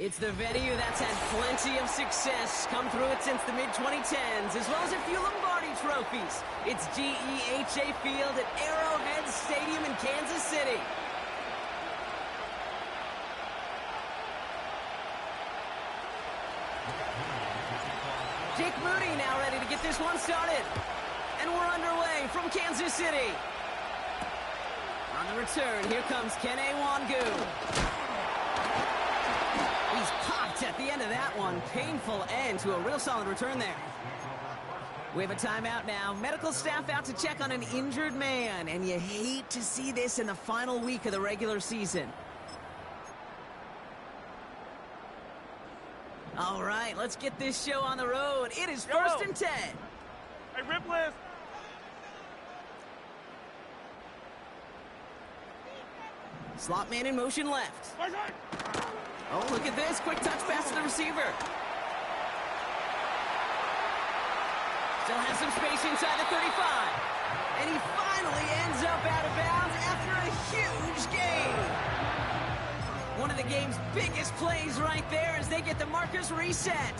It's the venue that's had plenty of success, come through it since the mid-2010s, as well as a few Lombardi trophies. It's GEHA Field at Arrowhead Stadium in Kansas City. Jake Moody now ready to get this one started. And we're underway from Kansas City. On the return, here comes Kene Wangu. He's popped at the end of that one. Painful end to a real solid return there. We have a timeout now. Medical staff out to check on an injured man. And you hate to see this in the final week of the regular season. All right, let's get this show on the road. It is 1st and 10. Hey, rip list. Slot man in motion left. Oh, look at this. Quick touch pass to the receiver. Still has some space inside the 35. And he finally ends up out of bounds after a huge gain. One of the game's biggest plays right there as they get the markers reset.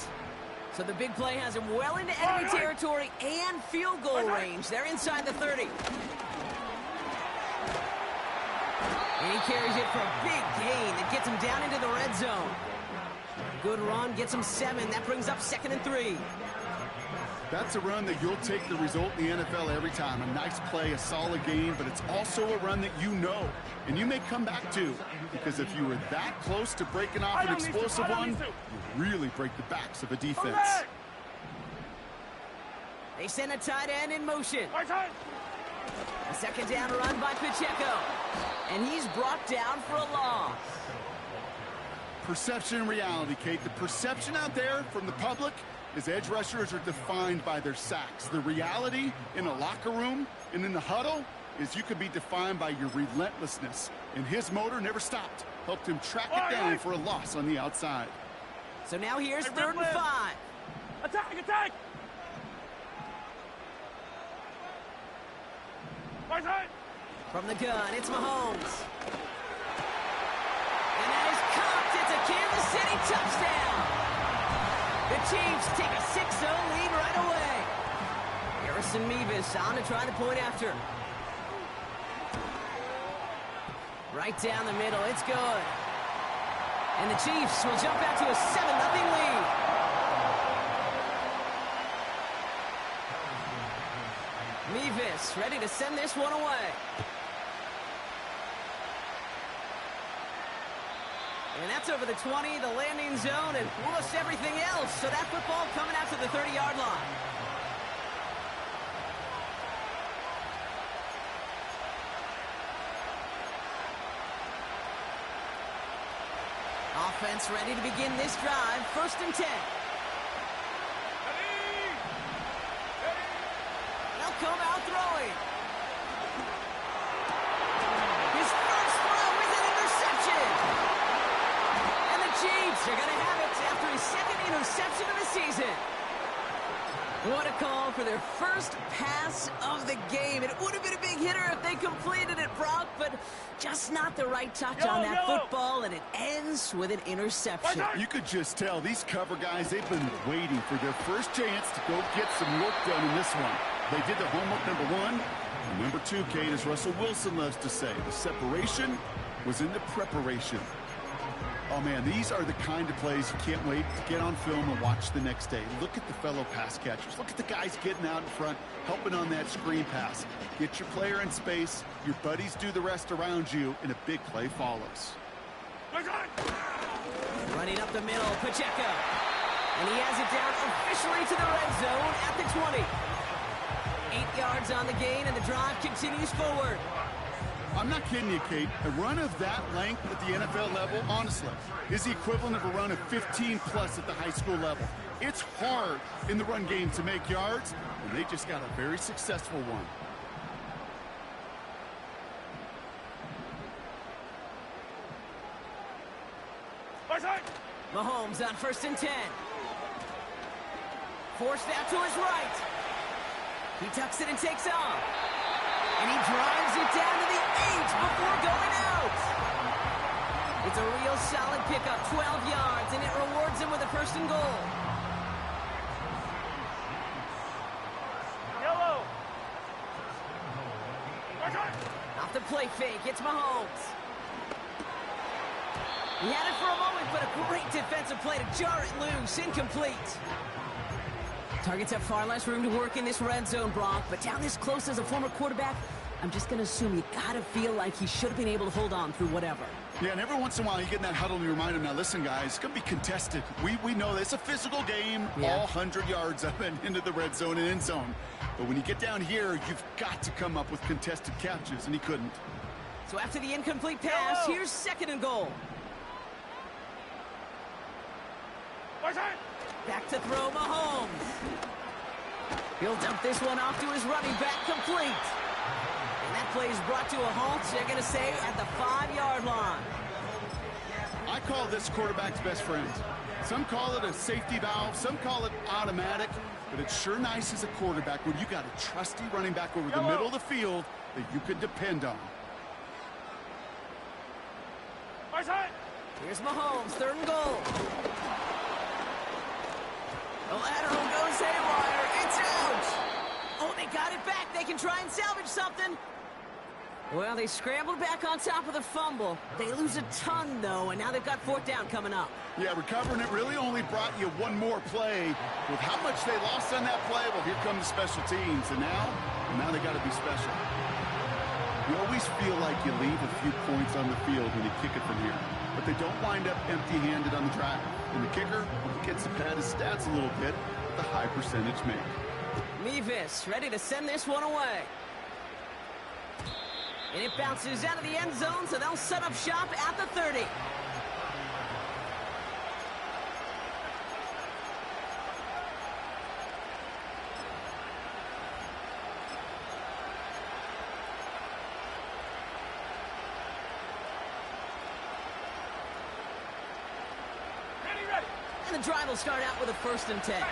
So the big play has him well into enemy territory and field goal range. They're inside the 30. And he carries it for a big gain that gets him down into the red zone. Good run, gets him 7. That brings up 2nd and 3. That's a run that you'll take the result in the NFL every time. A nice play, a solid game, but it's also a run that you know. And you may come back to, because if you were that close to breaking off an explosive one, you really break the backs of a defense. They send a tight end in motion. A second down run by Pacheco. And he's brought down for a loss. Perception and reality, Kate. The perception out there from the public is edge rushers are defined by their sacks. The reality in a locker room and in the huddle is you could be defined by your relentlessness. And his motor never stopped. Helped him track it down for a loss on the outside. So now here's 3rd and 5. Attack, attack! From the gun, it's Mahomes. And that is caught. It's a Kansas City touchdown. The Chiefs take a 6-0 lead right away. Harrison Mevis on to try the point after. Right down the middle, it's good. And the Chiefs will jump out to a 7-0 lead. Mevis ready to send this one away. And that's over the 20, the landing zone, and almost everything else. So that football coming out to the 30-yard line. Offense ready to begin this drive. 1st and 10. They'll come out throwing. His first throw is an interception. And the Chiefs are going to have it after his 2nd interception of the season. What a call for their first pass of the game. It would have been a big hitter if they completed it, Brock, but just not the right touch on that football, and it ends with an interception. You could just tell these cover guys, they've been waiting for their first chance to go get some work done in this one. They did their homework, number 1. And number 2, Kate, as Russell Wilson loves to say, the separation was in the preparation. Oh, man, these are the kind of plays you can't wait to get on film and watch the next day. Look at the fellow pass catchers. Look at the guys getting out in front, helping on that screen pass. Get your player in space, your buddies do the rest around you, and a big play follows. Running up the middle, Pacheco. And he has it down officially to the red zone at the 20. 8 yards on the gain, and the drive continues forward. I'm not kidding you, Kate. A run of that length at the NFL level, honestly, is the equivalent of a run of 15+ at the high school level. It's hard in the run game to make yards, and they just got a very successful one. Mahomes on 1st and 10. Forced out to his right. He tucks it and takes off. And he drives it down to the 8 before going out. It's a real solid pickup, 12 yards, and it rewards him with a first and goal. Yellow. Off the play fake, it's Mahomes. He had it for a moment, but a great defensive play to jar it loose. Incomplete. Targets have far less room to work in this red zone, Brock, but down this close as a former quarterback, I'm just going to assume you got to feel like he should have been able to hold on through whatever. Yeah, and every once in a while you get in that huddle and you remind him, now listen, guys, it's going to be contested. We know this. It's a physical game, all 100 yards up and into the red zone and end zone. But when you get down here, you've got to come up with contested catches, and he couldn't. So after the incomplete pass, here's second and goal. Back to throw, Mahomes. He'll dump this one off to his running back, complete. And that play is brought to a halt, they're going to say, at the 5-yard line. I call this quarterback's best friend. Some call it a safety valve, some call it automatic, but it's sure nice as a quarterback when you got a trusty running back over the middle of the field that you can depend on. Here's Mahomes, third and goal. The lateral goes haywire. It's out. Oh, they got it back. They can try and salvage something. Well, they scrambled back on top of the fumble. They lose a ton, though, and now they've got fourth down coming up. Yeah, recovering it really only brought you one more play. With how much they lost on that play, well, here come the special teams. And now they got to be special. You always feel like you leave a few points on the field when you kick it from here. But they don't wind up empty-handed on the drive. And the kicker gets to pad his stats a little bit with a high percentage make. Mevis ready to send this one away. And it bounces out of the end zone, so they'll set up shop at the 30. And the drive will start out with a 1st and 10.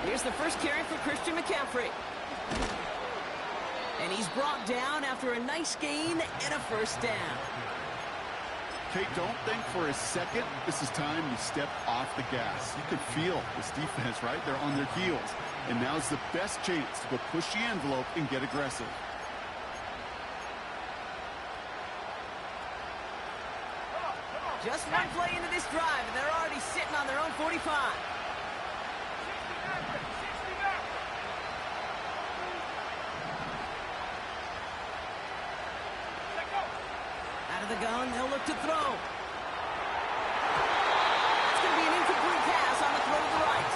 Here's the first carry for Christian McCaffrey. And he's brought down after a nice gain and a first down. Kate, don't think for a second this is time you step off the gas. You can feel this defense, right? They're on their heels. And now's the best chance to go push the envelope and get aggressive. Just one play into this drive, and they're already sitting on their own 45. Out of the gun, they'll look to throw. It's going to be an incomplete pass on the throw to the right.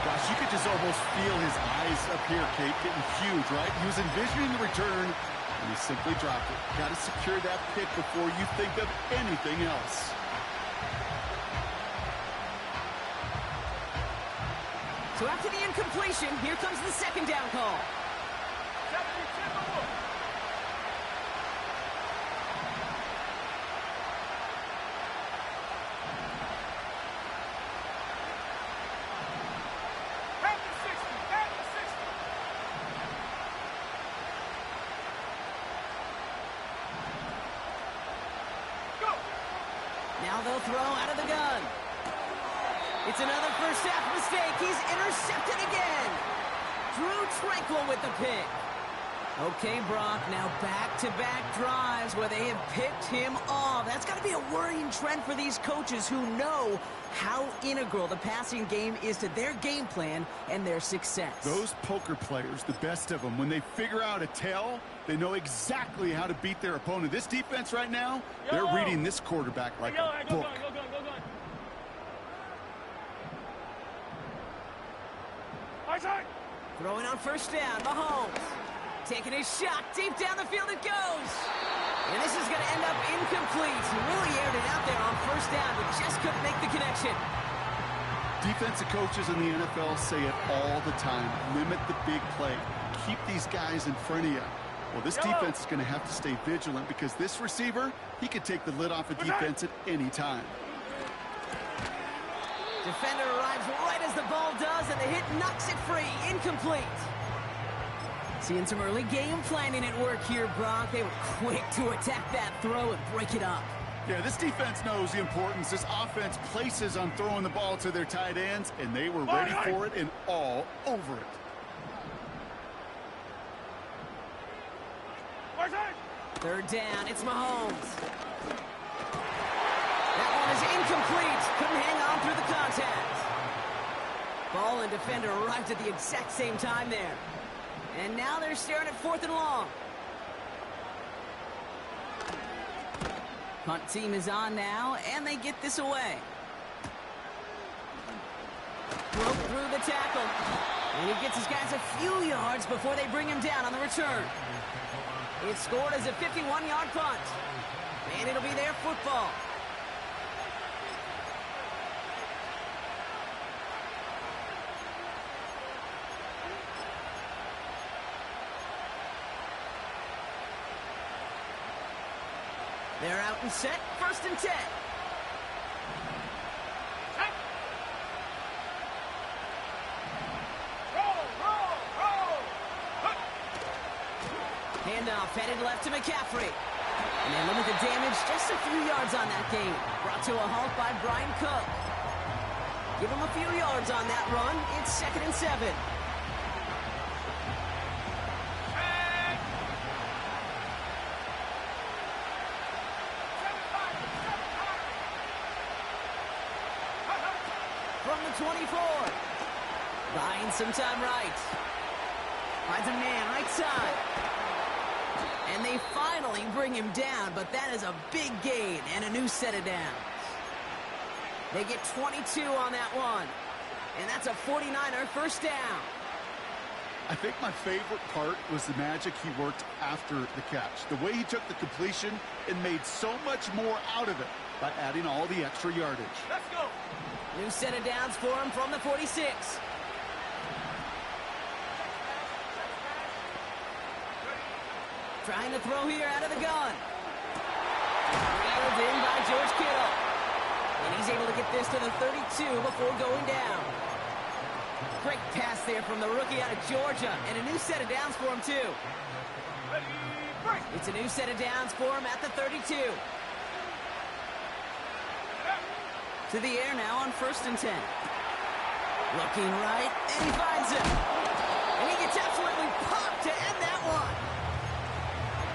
Gosh, you could just almost feel his eyes up here, Kate, getting huge, right? He was envisioning the return, and he simply dropped it. Got to secure that pick before you think of anything else. So after the incompletion, here comes the second down call. Now they'll throw out of the gun. It's another first half mistake. He's intercepted again. Drew Tranquil with the pick. Okay, Brock, now back-to-back drives where they have picked him off. That's got to be a worrying trend for these coaches who know how integral the passing game is to their game plan and their success. Those poker players, the best of them, when they figure out a tell, they know exactly how to beat their opponent. This defense right now, they're reading this quarterback like a book. Throwing on first down, Mahomes. Taking his shot, deep down the field it goes. And this is going to end up incomplete. He really aired it out there on first down, but just couldn't make the connection. Defensive coaches in the NFL say it all the time. Limit the big play. Keep these guys in front of you. Well, this defense is going to have to stay vigilant because this receiver, he could take the lid off a defense at any time. Defender arrives right as the ball does, and the hit knocks it free. Incomplete. Seeing some early game planning at work here, Brock. They were quick to attack that throw and break it up. Yeah, this defense knows the importance this offense places on throwing the ball to their tight ends, and they were ready for it and all over it. Third down, it's Mahomes. That one is incomplete. Couldn't hang on through the contact. Ball and defender arrived at the exact same time there. And now they're staring at 4th and long. Punt team is on now, and they get this away. Broke through the tackle. And he gets his guys a few yards before they bring him down on the return. It's scored as a 51-yard punt. And it'll be their football. They're out and set, 1st and 10. Handoff headed left to McCaffrey. And they limit the damage just a few yards on that game. Brought to a halt by Brian Cook. Give him a few yards on that run. It's 2nd and 7. From the 24. Buying some time right. Finds a man right side. And they finally bring him down, but that is a big gain and a new set of downs. They get 22 on that one. And that's a 49er first down. I think my favorite part was the magic he worked after the catch. The way he took the completion and made so much more out of it by adding all the extra yardage. Let's go. New set of downs for him from the 46. Trying to throw here out of the gun. Reeled in by George Kittle. And he's able to get this to the 32 before going down. Great pass there from the rookie out of Georgia. And a new set of downs for him, too. It's a new set of downs for him at the 32. To the air now on 1st and 10. Looking right, and he finds him. And he gets absolutely popped to end that one.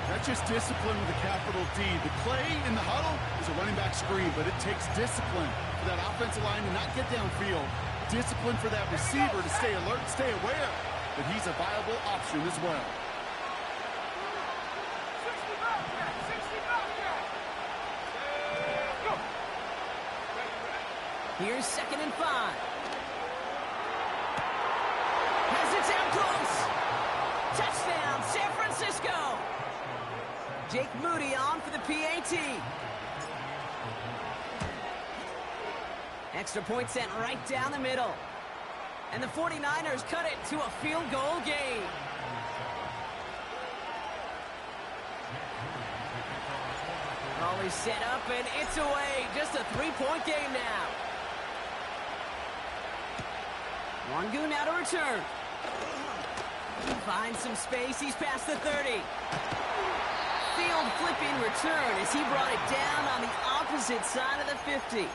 That's just discipline with a capital D. The play in the huddle is a running back screen, but it takes discipline for that offensive line to not get downfield. Discipline for that receiver to stay alert, stay aware that he's a viable option as well. Here's 2nd and 5. Has it down close. Touchdown, San Francisco. Jake Moody on for the PAT. Extra point sent right down the middle. And the 49ers cut it to a field goal game. Always set up, and it's away. Just a 3-point game now. Wangu now to return. Finds some space. He's past the 30. Field flipping return as he brought it down on the opposite side of the 50.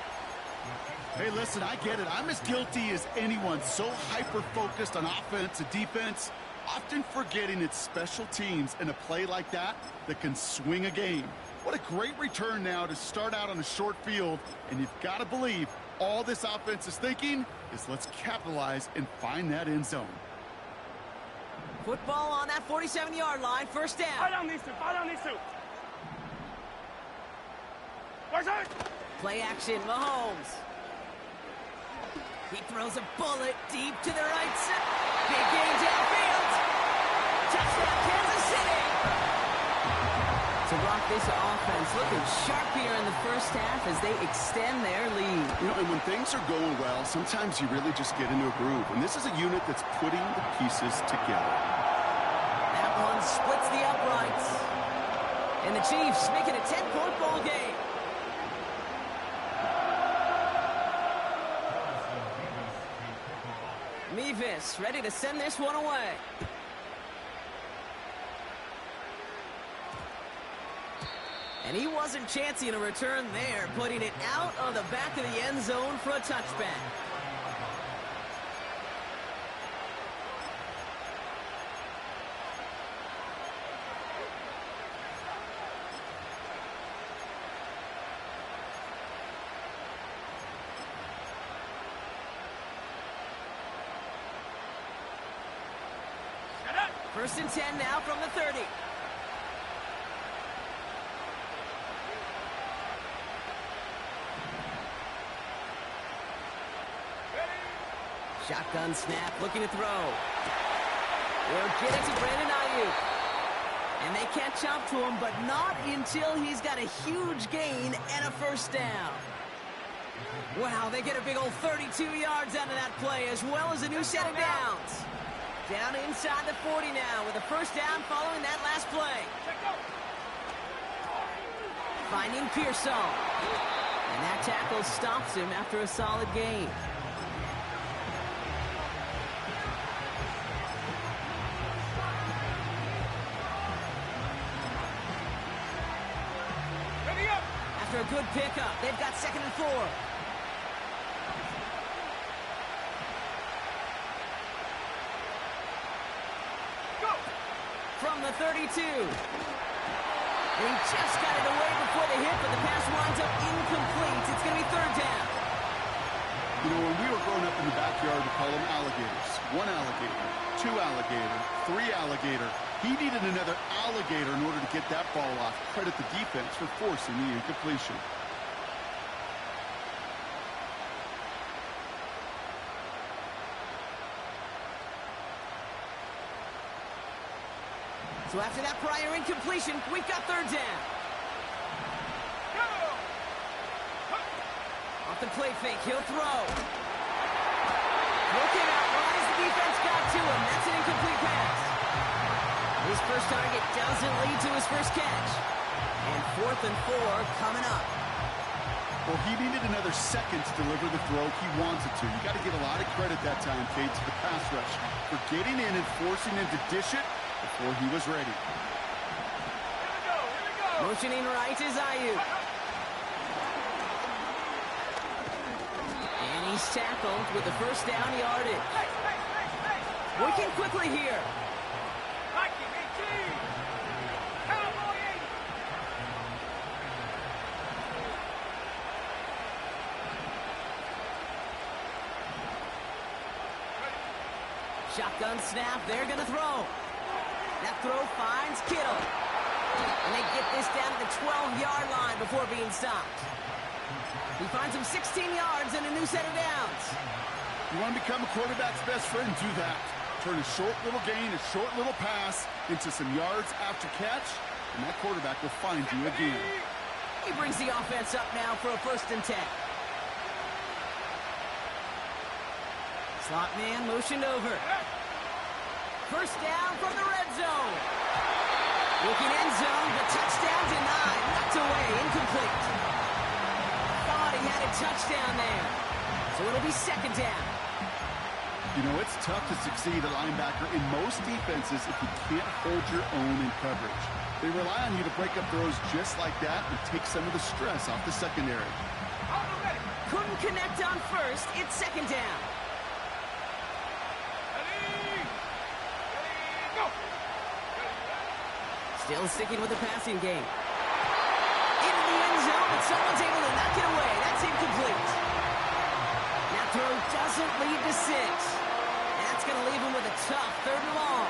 Hey, listen, I get it. I'm as guilty as anyone. So hyper-focused on offense and defense, often forgetting it's special teams in a play like that can swing a game. What a great return now to start out on a short field, and you've got to believe all this offense is thinking is let's capitalize and find that end zone. Football on that 47-yard line, 1st down. Fire down these two. Fire down these two. Where's it? Play action, Mahomes. He throws a bullet deep to the right side. Big game downfield. Touchdown, Kansas City. To block this offense, looking sharp here in the first half as they extend their lead. You know, and when things are going well, sometimes you really just get into a groove. And this is a unit that's putting the pieces together. That one splits the uprights. And the Chiefs make it a 10-point ball game. Mevis ready to send this one away. And he wasn't chancing a return there, putting it out of the back of the end zone for a touchback. First and 10 now from the 30. Shotgun snap, looking to throw. We'll get it to Brandon Ayuk. And they can't jump to him, but not until he's got a huge gain and a first down. Wow, they get a big old 32 yards out of that play, as well as a new set of downs. Down inside the 40 now with a first down following that last play. Finding Pearsall. And that tackle stops him after a solid gain. After a good pickup, they've got 2nd and 4. From the 32. He just got it away before the hit, but the pass winds up incomplete. It's going to be 3rd down. You know, when we were growing up in the backyard, we call them alligators. 1 alligator, 2 alligator, 3 alligator. He needed another alligator in order to get that ball off. Credit the defense for forcing the incompletion. So after that prior incompletion, we've got 3rd down. Off the play fake, he'll throw. Looking out wide as the defense got to him. That's an incomplete pass. His first target doesn't lead to his first catch. And 4th and 4 coming up. Well, he needed another second to deliver the throw he wanted to. You got to give a lot of credit that time, Kate, to the pass rush for getting in and forcing him to dish it before he was ready. Motioning right is Ayuk. And he's tackled with the first down yardage. Working quickly here. Shotgun snap, they're going to throw. That throw finds Kittle. And they get this down to the 12-yard line before being stopped. He finds him 16 yards and a new set of downs. You want to become a quarterback's best friend? Do that. Turn a short little gain, a short little pass into some yards after catch, and that quarterback will find you again. He brings the offense up now for a 1st and 10. Slot man motioned over. First down from the red zone. Looking end zone, the touchdown denied. Knocked away, incomplete. Thought he had a touchdown there. So it'll be 2nd down. You know, it's tough to succeed at linebacker in most defenses if you can't hold your own in coverage. They rely on you to break up throws just like that and take some of the stress off the secondary. Couldn't connect on first. It's 2nd down. Still sticking with the passing game. Into the end zone, but someone's able to knock it away. That's incomplete. That throw doesn't lead to 6. That's going to leave him with a tough 3rd and long.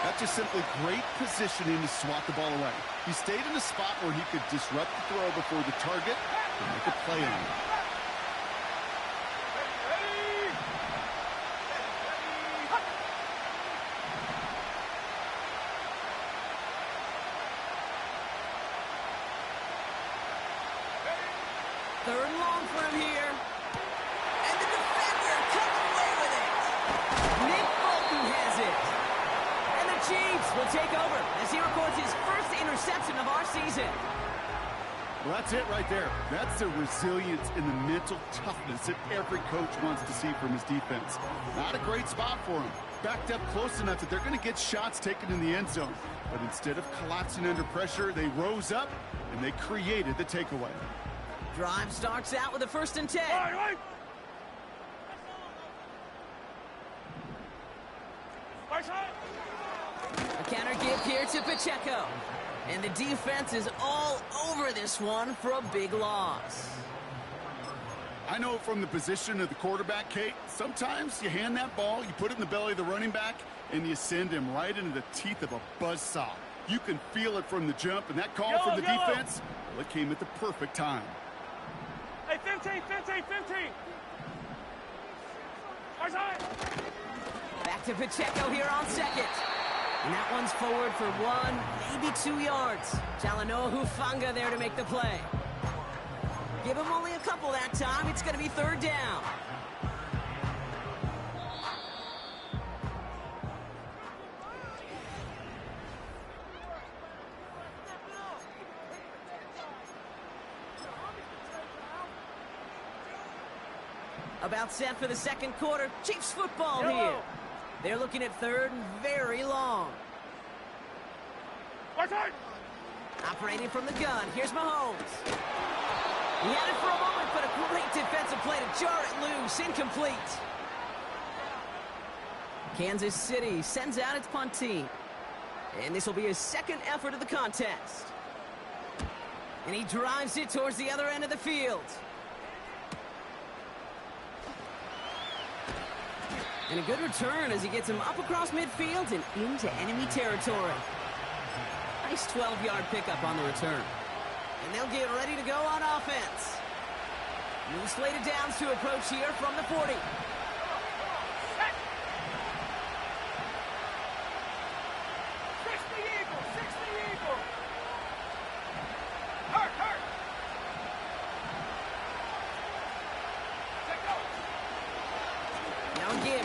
That's just simply great positioning to swat the ball away. He stayed in a spot where he could disrupt the throw before the target and make a play on it. Third and long for him here. And the defender comes away with it. Nick Bolton has it. And the Chiefs will take over as he records his first interception of our season. Well, that's it right there. That's the resilience and the mental toughness that every coach wants to see from his defense. Not a great spot for him, backed up close enough that they're going to get shots taken in the end zone. But instead of collapsing under pressure, they rose up and they created the takeaway. Drive starts out with a 1st and 10. Right. Right side. A counter give here to Pacheco. And the defense is all over this one for a big loss. I know from the position of the quarterback, Kate, sometimes you hand that ball, you put it in the belly of the running back, and you send him right into the teeth of a buzzsaw. You can feel it from the jump, and that call from the defense, well, it came at the perfect time. Hey, 15. Right side. Back to Pacheco here on 2nd. And that one's forward for 1, maybe 2 yards. Talanoa Hufanga there to make the play. Give him only a couple that time. It's going to be 3rd down. About set for the 2nd quarter. Chiefs football here. They're looking at 3rd and very long. Right side. Operating from the gun. Here's Mahomes. He had it for a moment, but a great defensive play to jar it loose. Incomplete. Kansas City sends out its punt team. And this will be his 2nd effort of the contest. And he drives it towards the other end of the field. And a good return as he gets him up across midfield and into enemy territory. Nice 12-yard pickup on the return. And they'll get ready to go on offense. New slated downs to approach here from the 40.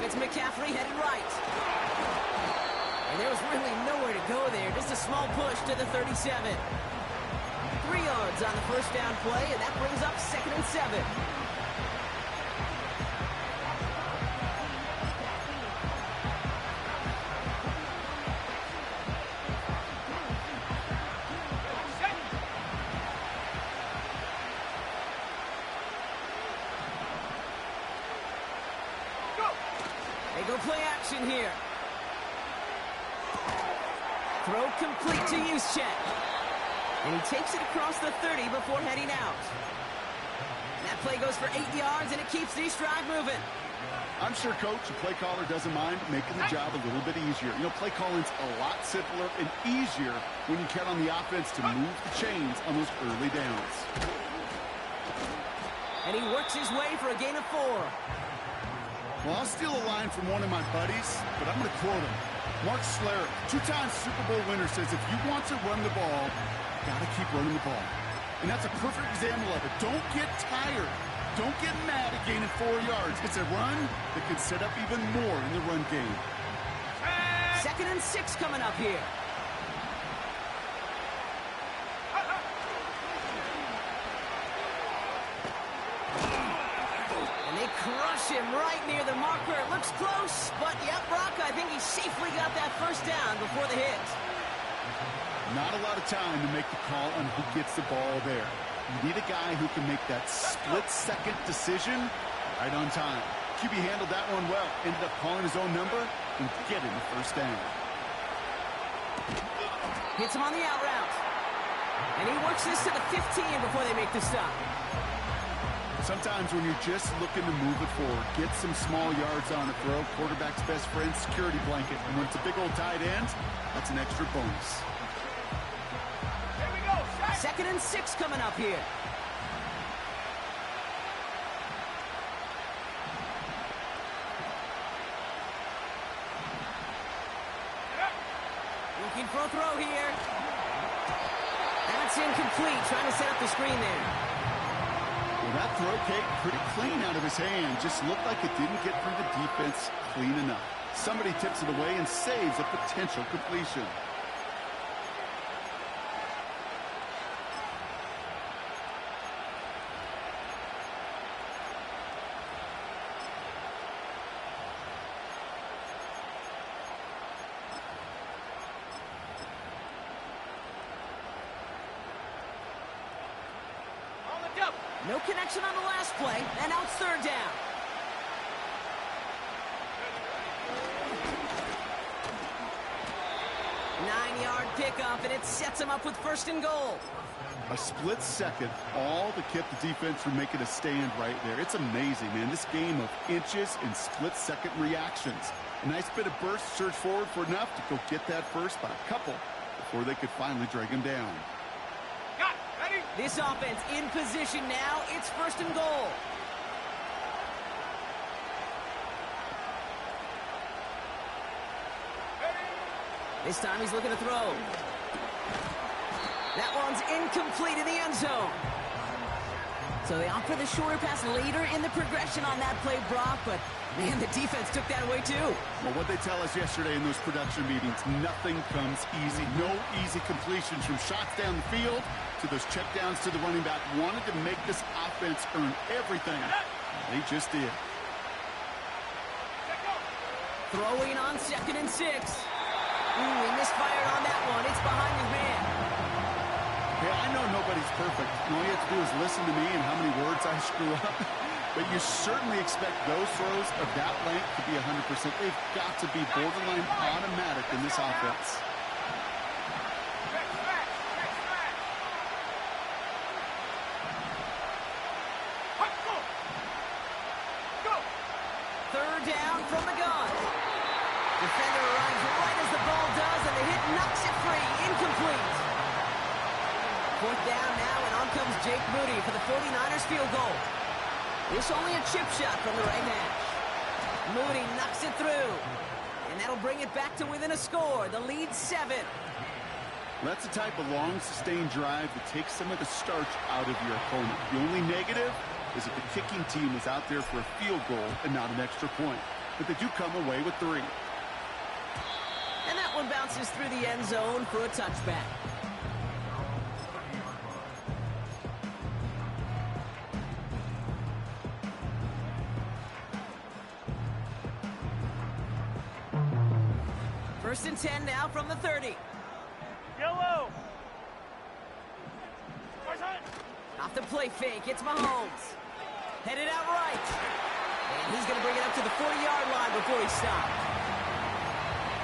It's McCaffrey headed right. And there was really nowhere to go there. Just a small push to the 37. 3 yards on the 1st down play, and that brings up 2nd and 7. They go play action here. Throw complete to Juszczyk. And he takes it across the 30 before heading out. That play goes for 8 yards, and it keeps these drive moving. I'm sure, Coach, the play caller doesn't mind making the job a little bit easier. You know, play calling's a lot simpler and easier when you count on the offense to move the chains on those early downs. And he works his way for a gain of 4. Well, I'll steal a line from one of my buddies, but I'm going to quote him. Mark Schlereth, 2-time Super Bowl winner, says if you want to run the ball, you got to keep running the ball. And that's a perfect example of it. Don't get tired. Don't get mad at gaining 4 yards. It's a run that could set up even more in the run game. 2nd and 6 coming up here. Crush him right near the marker. It looks close, but yep, Brock, I think he safely got that 1st down before the hit. Not a lot of time to make the call on who gets the ball there. You need a guy who can make that split-second decision right on time. QB handled that one well. Ended up calling his own number and getting the 1st down. Hits him on the out route. And he works this to the 15 before they make the stop. Sometimes when you're just looking to move it forward, get some small yards on the throw, quarterback's best friend, security blanket. And when it's a big old tight end, that's an extra bonus. Here we go. 2nd and 6 coming up here. Looking for a throw here. That's incomplete. Trying to set up the screen there. Well, that throw, Kate, pretty clean out of his hand. Just looked like it didn't get through the defense clean enough. Somebody tips it away and saves a potential completion. No connection on the last play, and now it's third down. Nine-yard pickup, and it sets him up with first and goal. A split second, all that kept the defense from making a stand right there. It's amazing, man. This game of inches and split-second reactions. A nice bit of burst, surge forward for enough to go get that first by a couple before they could finally drag him down. Got it. Ready? This offense in position now. It's first and goal. This time he's looking to throw. That one's incomplete in the end zone. So they opt for the shorter pass later in the progression on that play, Brock, but man, the defense took that away too. Well, what they tell us yesterday in those production meetings, nothing comes easy. No easy completions from shots down the field to those checkdowns to the running back. Wanted to make this offense earn everything. They just did. Throwing on 2nd and 6. Ooh, he misfired on that one. It's behind his man. Hey, I know nobody's perfect. And all you have to do is listen to me and how many words I screw up. But you certainly expect those throws of that length to be 100%. They've got to be borderline automatic in this offense. Third down from the gun. Defender arrives right as the ball does, and the hit knocks it free. Incomplete. Fourth down now, and on comes Jake Moody for the 49ers field goal. This only a chip shot from the right hash. Moody knocks it through, and that'll bring it back to within a score. The lead 7. That's the type of long, sustained drive that takes some of the starch out of your opponent. The only negative is if the kicking team was out there for a field goal and not an extra point. But they do come away with 3. And that one bounces through the end zone for a touchback. First and 10 now from the 30. Yellow. Off the play fake, it's Mahomes. Headed out right. And he's going to bring it up to the 40-yard line before he stops.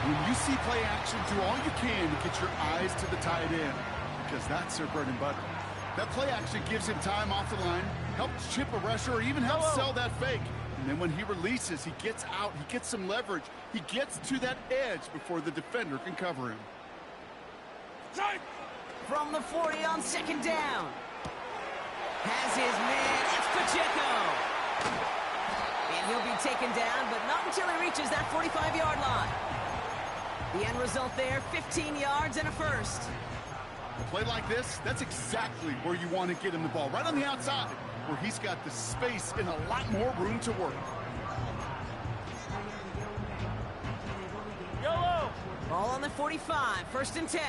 When you see play action, do all you can to get your eyes to the tight end, because that's their bread and butter. That play action gives him time off the line, helps chip a rusher, or even helps sell that fake. And then when he releases, he gets out, he gets some leverage. He gets to that edge before the defender can cover him. From the 40 on 2nd down. Has his man, it's Pacheco. And he'll be taken down, but not until he reaches that 45-yard line. The end result there, 15 yards and a first. A play like this, that's exactly where you want to get him the ball, right on the outside, where he's got the space and a lot more room to work. Yellow. Ball on the 45, 1st and 10.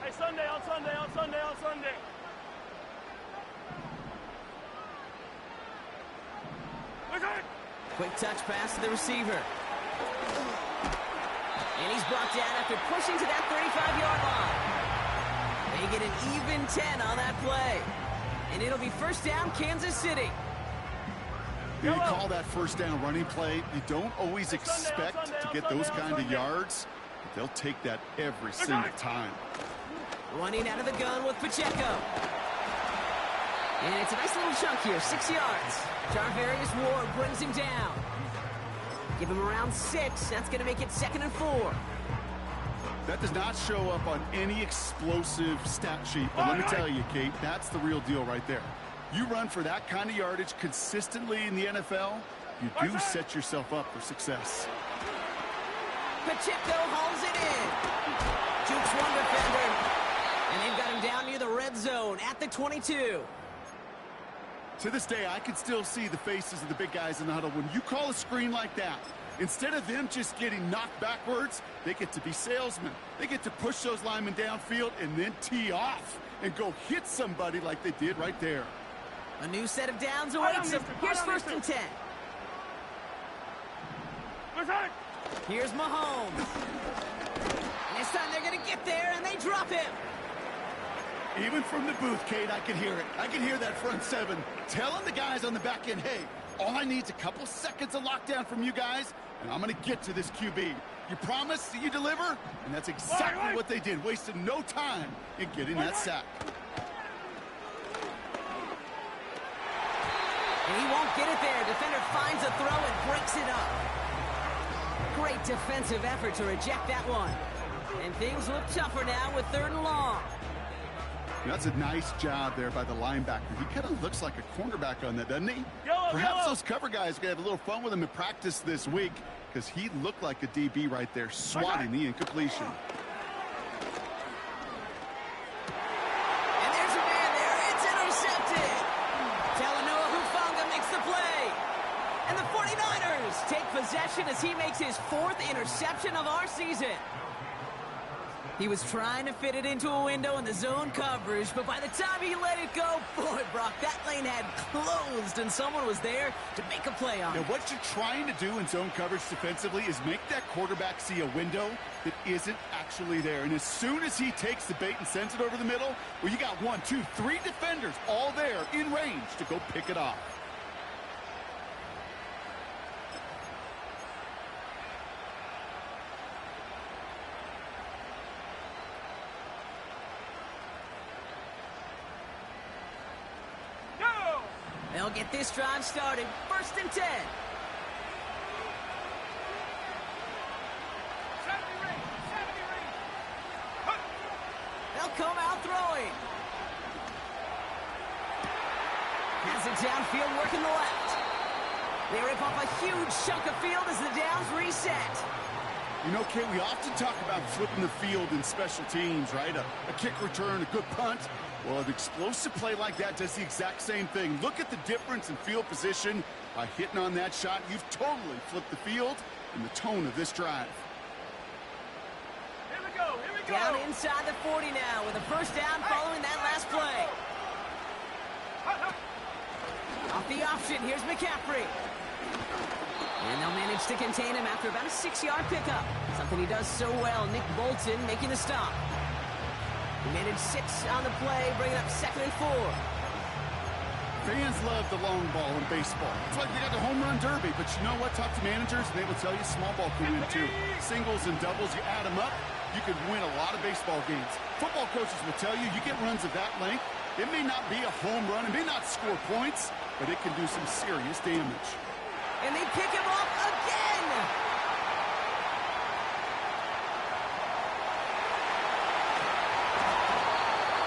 Hey, Sunday, on Sunday, on Sunday, on Sunday. Quick touch pass to the receiver. And he's brought down after pushing to that 35-yard line. They get an even 10 on that play. And it'll be first down, Kansas City. You call that first down running play. You don't always expect to get those kind of yards, but they'll take that every single time. Running out of the gun with Pacheco. And it's a nice little chunk here, 6 yards. Jarvarius Ward brings him down. Give him around 6. That's going to make it 2nd and 4. That does not show up on any explosive stat sheet. But let me tell you, Kate, that's the real deal right there. You run for that kind of yardage consistently in the NFL, you do set yourself up for success. Pacheco hauls it in. Jukes one defender. And they've got him down near the red zone at the 22. To this day, I can still see the faces of the big guys in the huddle. When you call a screen like that, instead of them just getting knocked backwards, they get to be salesmen. They get to push those linemen downfield and then tee off and go hit somebody like they did right there. A new set of downs awaits him. Here's 1st and 10. Here's Mahomes. And this time they're going to get there, and they drop him. Even from the booth, Kate, I can hear it. I can hear that front seven telling the guys on the back end, hey, all I need is a couple seconds of lockdown from you guys, and I'm going to get to this QB. You promise that you deliver? And that's exactly what they did, wasted no time in getting that sack. And he won't get it there. Defender finds a throw and breaks it up. Great defensive effort to reject that one. And things look tougher now with 3rd and long. That's a nice job there by the linebacker. He kind of looks like a cornerback on that, doesn't he? Yellow, Perhaps yellow. those cover guys are going to have a little fun with him in practice this week because he looked like a DB right there, swatting the incompletion. And there's a man there. It's intercepted. Talanoa Hufanga makes the play. And the 49ers take possession as he makes his 4th interception of our season. He was trying to fit it into a window in the zone coverage, but by the time he let it go, boy, Brock, that lane had closed and someone was there to make a play on it. Now, what you're trying to do in zone coverage defensively is make that quarterback see a window that isn't actually there. And as soon as he takes the bait and sends it over the middle, well, you got 1, 2, 3 defenders all there in range to go pick it off. They'll get this drive started. 1st and 10. They'll come out throwing. Has it downfield, working the left. They rip off a huge chunk of field as the downs reset. You know, Kate, we often talk about flipping the field in special teams, right? A kick return, a good punt. Well, an explosive play like that does the exact same thing. Look at the difference in field position. By hitting on that shot, you've totally flipped the field and the tone of this drive. Here we go, here we go. Down inside the 40 now with a 1st down following that last play. Off the option, here's McCaffrey. And they'll manage to contain him after about a 6-yard pickup. Something he does so well. Nick Bolton making the stop. He managed 6 on the play, bringing up 2nd and 4. Fans love the long ball in baseball. It's like they got the home run derby, but you know what? Talk to managers, and they will tell you small ball can win too. Singles and doubles, you add them up, you could win a lot of baseball games. Football coaches will tell you, you get runs of that length, it may not be a home run, it may not score points, but it can do some serious damage. And they pick him off again.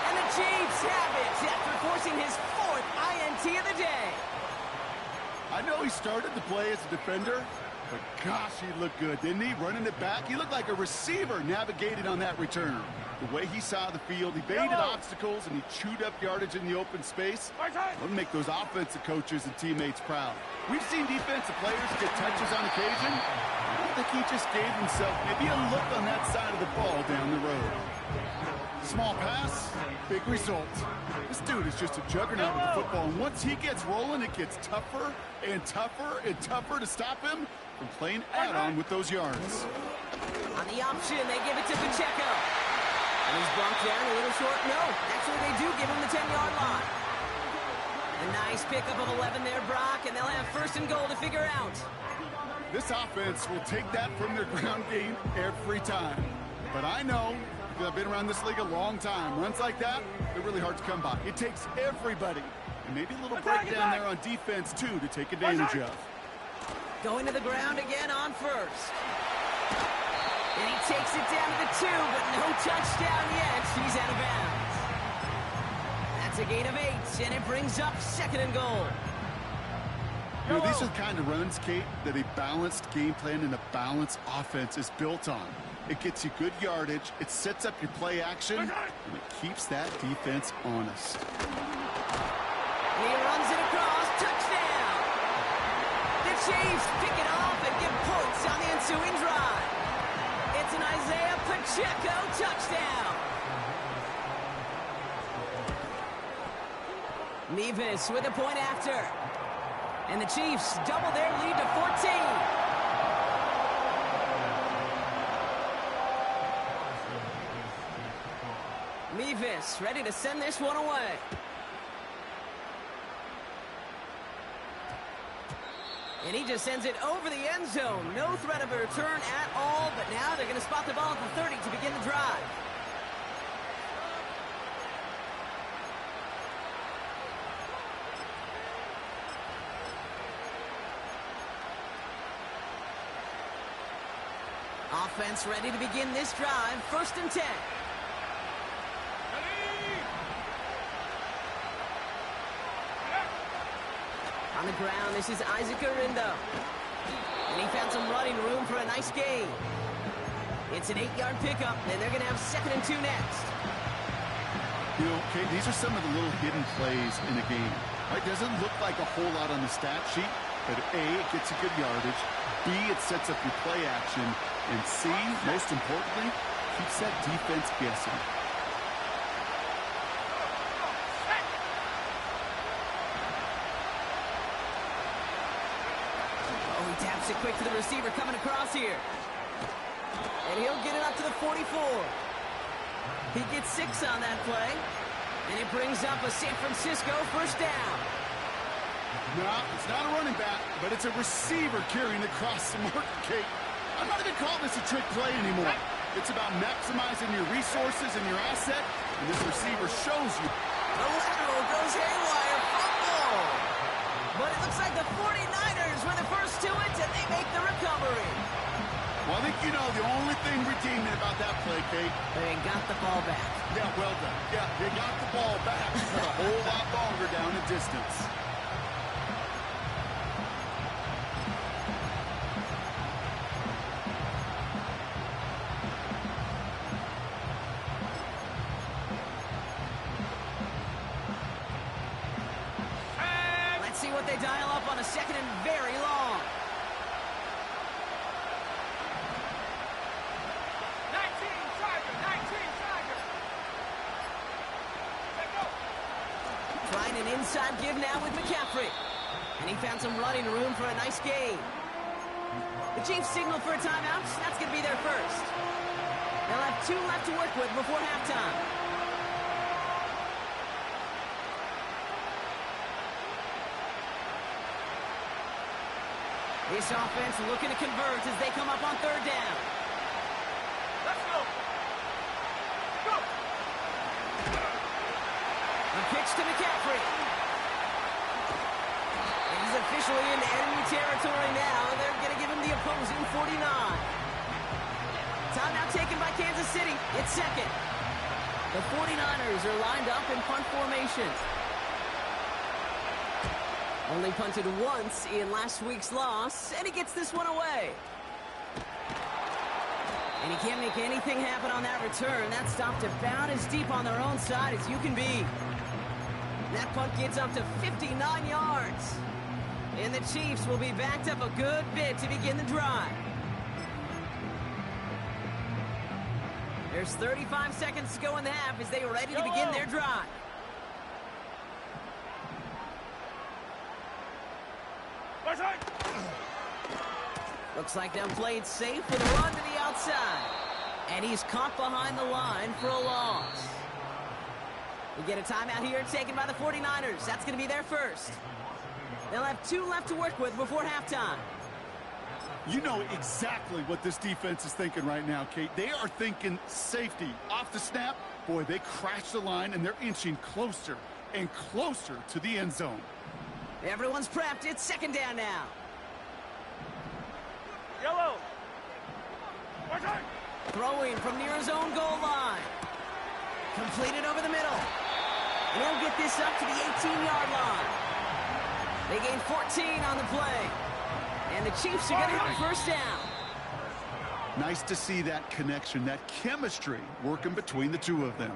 And the Chiefs have it after forcing his 4th INT of the day. I know he started the play as a defender, but gosh, he looked good, didn't he? Running it back, he looked like a receiver navigating on that return. The way he saw the field, he baited obstacles, and he chewed up yardage in the open space. It'll make those offensive coaches and teammates proud. We've seen defensive players get touches on occasion. I don't think he just gave himself maybe a look on that side of the ball down the road. Small pass, big result. This dude is just a juggernaut with the football, and once he gets rolling, it gets tougher and tougher and tougher to stop him from playing add-on with those yards. On the option, they give it to Pacheco. And he's bumped down a little short. No, actually they do give him the 10-yard line. A nice pickup of 11 there, Brock, and they'll have 1st and goal to figure out. This offense will take that from their ground game every time. But I know, because I've been around this league a long time, runs like that, they're really hard to come by. It takes everybody, and maybe a little breakdown there on defense, too, to take advantage of. Going to the ground again on 1st. And he takes it down to the 2, but no touchdown yet. He's out of bounds. That's a gain of 8, and it brings up 2nd and goal. You know, these are the kind of runs, Kate, that a balanced game plan and a balanced offense is built on. It gets you good yardage, it sets up your play action, and it keeps that defense honest. And he runs it across, touchdown! The Chiefs pick it off and get points on the ensuing drive. It's an Isaiah Pacheco touchdown. Nevis with a point after. And the Chiefs double their lead to 14. Mevis ready to send this one away. And he just sends it over the end zone. No threat of a return at all, but now they're going to spot the ball at the 30 to begin the drive. Offense ready to begin this drive. 1st and 10. On the ground, this is Isaac Arindo. And he found some running room for a nice gain. It's an 8-yard pickup, and they're going to have 2nd and 2 next. You know, okay, these are some of the little hidden plays in the game. It doesn't look like a whole lot on the stat sheet, but A, it gets you good yardage. B, it sets up your play action. And C, most importantly, keeps that defense guessing. Taps it quick to the receiver coming across here. And he'll get it up to the 44. He gets 6 on that play. And it brings up a San Francisco 1st down. No, it's not a running back, but it's a receiver carrying the cross to mark, Kate. I'm not even calling this a trick play anymore. It's about maximizing your resources and your asset, and this receiver shows you. The lateral goes haywire. Fumble! But it looks like the 49ers were the first to it, and they make the recovery. Well, I think you know the only thing redeeming about that play, Kate. They got the ball back. Yeah, well done. Yeah, they got the ball back, but a whole lot longer down the distance. Let's see what they dial up on a 2nd and very long. 19 Tiger. Let go. Trying an inside give now with McCaffrey. And he found some running room for a nice gain. The Chiefs signal for a timeout. That's going to be their first. They'll have 2 left to work with before halftime. This offense looking to convert as they come up on 3rd down. Let's go. Go. A pitch to McCaffrey. And he's officially in enemy territory now. They're going to give him the opposing 49. Timeout taken by Kansas City. It's 2nd. The 49ers are lined up in punt formation. Only punted once in last week's loss, and he gets this one away. And he can't make anything happen on that return. That stopped about as deep on their own side as you can be. That punt gets up to 59 yards. And the Chiefs will be backed up a good bit to begin the drive. There's 35 seconds to go in the half as they are ready to begin their drive. Looks like they'll play it safe with a run to the outside. And he's caught behind the line for a loss. We get a timeout here taken by the 49ers. That's going to be their first. They'll have 2 left to work with before halftime. You know exactly what this defense is thinking right now, Kate. They are thinking safety. Off the snap, boy, they crash the line, and they're inching closer and closer to the end zone. Everyone's prepped. It's 2nd down now. Yellow. Throwing from near his own goal line. Completed over the middle. And he'll get this up to the 18-yard line. They gain 14 on the play. And the Chiefs are going to have 1st down. Nice to see that connection, that chemistry working between the two of them.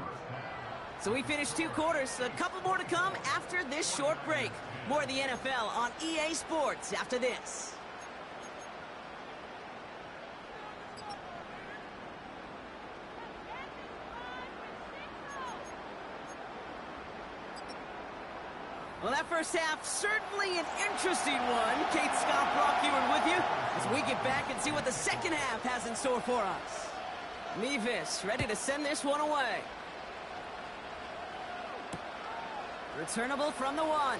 So we finished 2 quarters. A couple more to come after this short break. More of the NFL on EA Sports after this. Well, that first half, certainly an interesting one. Kate Scott Brock-Ewan with you as we get back and see what the second half has in store for us. Mevis ready to send this one away. Returnable from the 1.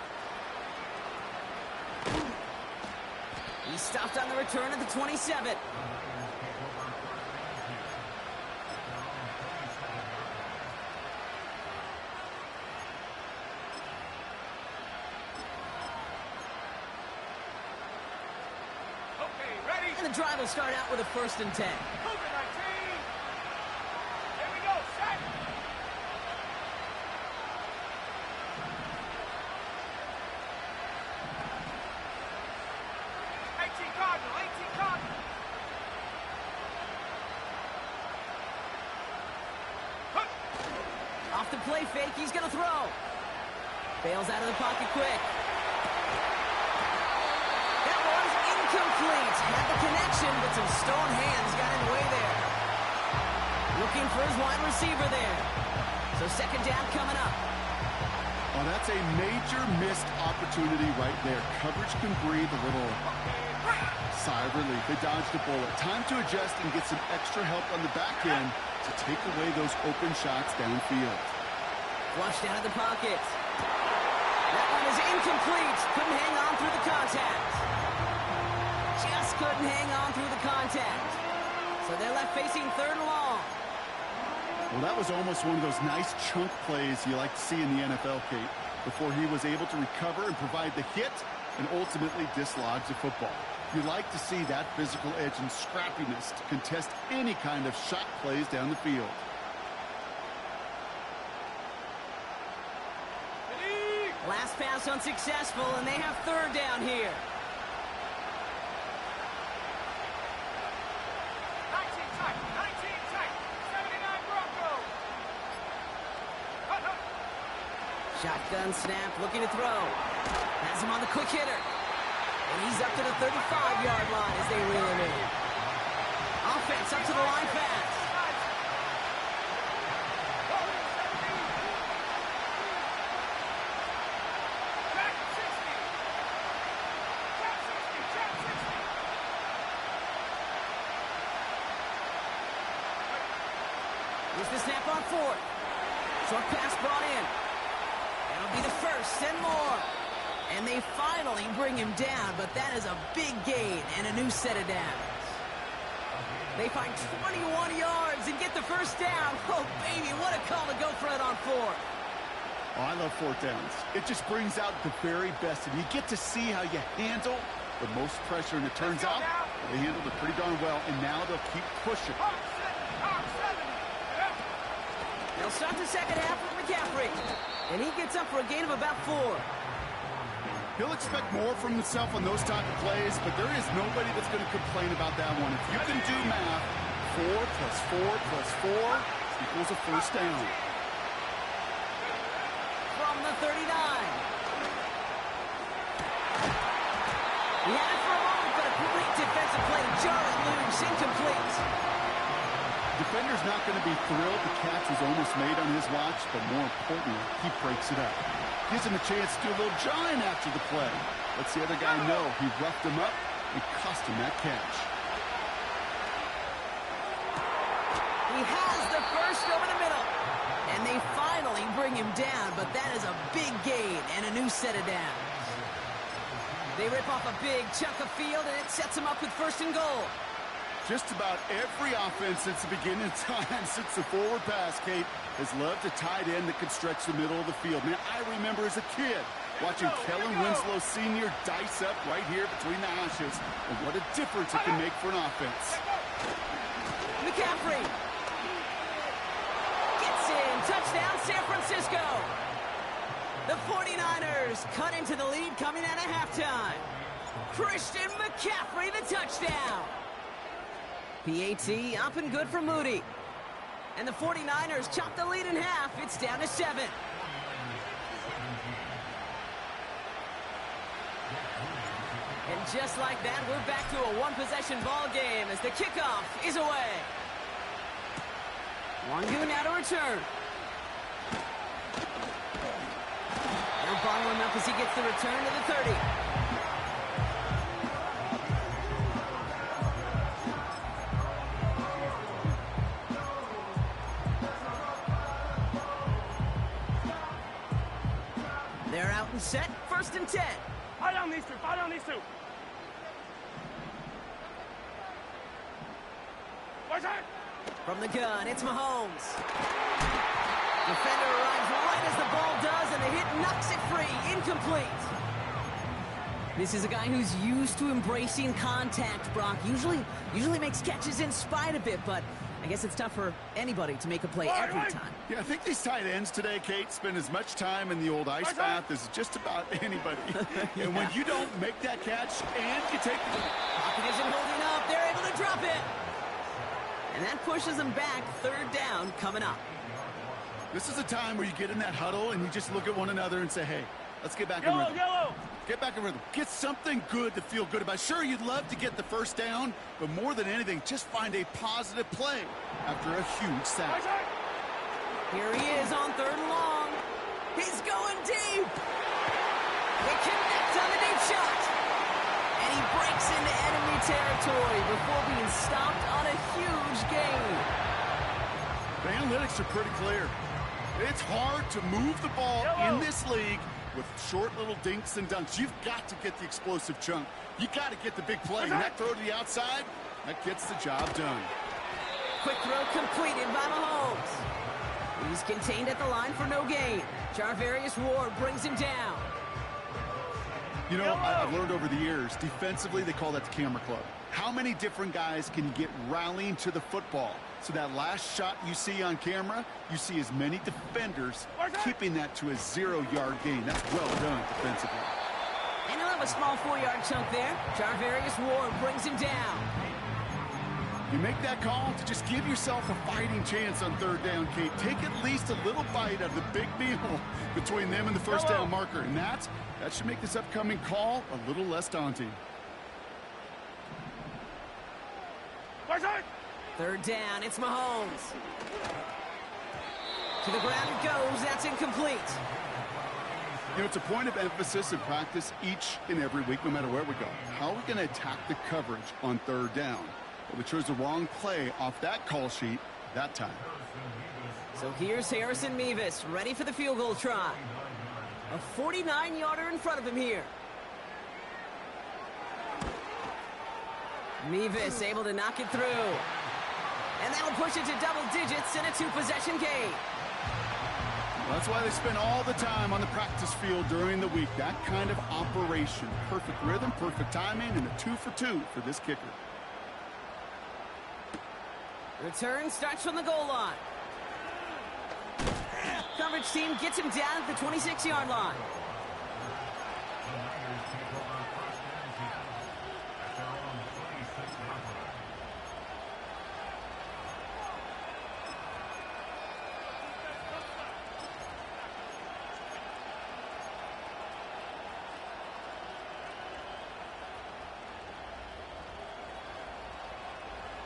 He stopped on the return at the 27. Okay, ready? And the drive will start out with a 1st and 10. Move it, 19. Here we go, set. Cardinal, 18 Cardinal. Off the play fake, he's going to throw. Bails out of the pocket quick. That one's incomplete. Had the connection, but some stone hands got in the way there. Looking for his wide receiver there. So 2nd down coming up. Oh, that's a major missed opportunity right there. Coverage can breathe a little sigh of relief. They dodged a bullet. Time to adjust and get some extra help on the back end to take away those open shots downfield. Flushed out of the pocket. That one is incomplete. Couldn't hang on through the contact. Just couldn't hang on through the contact. So they're left facing 3rd and long. Well, that was almost one of those nice chunk plays you like to see in the NFL, Kate, before he was able to recover and provide the hit and ultimately dislodge the football. You like to see that physical edge and scrappiness to contest any kind of shot plays down the field. Last pass unsuccessful, and they have 3rd down here. 19 tight, 19 tight, 79 Broncos. Shotgun snap, looking to throw. Has him on the quick hitter. And he's up to the 35-yard line as they reel him in. Offense up to the line fast. Here's the snap on 4th. Short pass brought in. That'll be the 1st and more. And they finally bring him down, but that is a big gain and a new set of downs. They find 21 yards and get the 1st down. Oh, baby, what a call to go for it on 4th. Oh, I love 4th downs. It just brings out the very best, and you get to see how you handle the most pressure, and it turns out they handled it pretty darn well, and now they'll keep pushing. They'll start the 2nd half with McCaffrey, and he gets up for a gain of about 4. He'll expect more from himself on those type of plays, but there is nobody that's going to complain about that one. If you can do math, 4 plus 4 plus 4 equals a 1st down. From the 39. He had it for a moment, but a great defensive play. Jarring loose, incomplete. Defender's not going to be thrilled the catch was almost made on his watch, but more importantly, he breaks it up. Gives him a chance to do a little jawing after the play. Lets the other guy know he roughed him up and cost him that catch. He has the 1st over the middle. And they finally bring him down, but that is a big gain and a new set of downs. They rip off a big chunk of field, and it sets them up with 1st and goal. Just about every offense since the beginning of time, since the forward pass, Kate, has loved a tight end that could stretch the middle of the field. Man, I remember as a kid watching Kellen Winslow Sr. dice up right here between the hashes, and what a difference it can make for an offense. McCaffrey gets in. Touchdown, San Francisco. The 49ers cut into the lead coming out of halftime. Christian McCaffrey, the touchdown. PAT up and good for Moody. And the 49ers chop the lead in half. It's down to 7. And just like that, we're back to a one-possession ball game as the kickoff is away. Wangu now to return. They'll bottle him up as he gets the return to the 30. Set, 1st and 10. Fire down these two. Fire down these two. Watch out. From the gun, it's Mahomes. Defender arrives right as the ball does, and the hit knocks it free. Incomplete. This is a guy who's used to embracing contact, Brock. Usually makes catches in spite of it, but I guess it's tough for anybody to make a play every time. Yeah, I think these tight ends today, Kate, spend as much time in the old ice bath as just about anybody. Yeah. And when you don't make that catch and you take the... Pocket isn't holding up. They're able to drop it. And that pushes them back. 3rd down coming up. This is a time where you get in that huddle and you just look at one another and say, hey, let's get back in rhythm. Yellow. Get back in rhythm. Get something good to feel good about. Sure, you'd love to get the 1st down, but more than anything, just find a positive play after a huge sack. Here he is on 3rd and long. He's going deep. They connect on the deep shot. And he breaks into enemy territory before being stopped on a huge gain. The analytics are pretty clear. It's hard to move the ball in this league with short little dinks and dunks. You've got to get the explosive chunk. You got to get the big play. And that throw to the outside, that gets the job done. Quick throw completed by Mahomes. He's contained at the line for no gain. Charvarius Ward brings him down. You know, I've learned over the years, defensively, they call that the camera club. How many different guys can you get rallying to the football? So that last shot you see on camera, you see as many defenders keeping that to a 0-yard gain. That's well done defensively. And he'll have a small 4-yard chunk there. Charvarius Ward brings him down. You make that call to just give yourself a fighting chance on 3rd down, Kate. Take at least a little bite of the big meal between them and the 1st down marker. And that should make this upcoming call a little less daunting. 3rd down, it's Mahomes. To the ground it goes, that's incomplete. You know, it's a point of emphasis in practice each and every week, no matter where we go. How are we going to attack the coverage on 3rd down? Well, we chose the wrong play off that call sheet that time. So here's Harrison Mevis, ready for the field goal try. A 49-yarder in front of him here. Mevis able to knock it through. And that'll push it to double digits in a 2-possession game. Well, that's why they spend all the time on the practice field during the week. That kind of operation. Perfect rhythm, perfect timing, and a 2-for-2 for this kicker. Return starts from the goal line. Coverage team gets him down at the 26-yard line.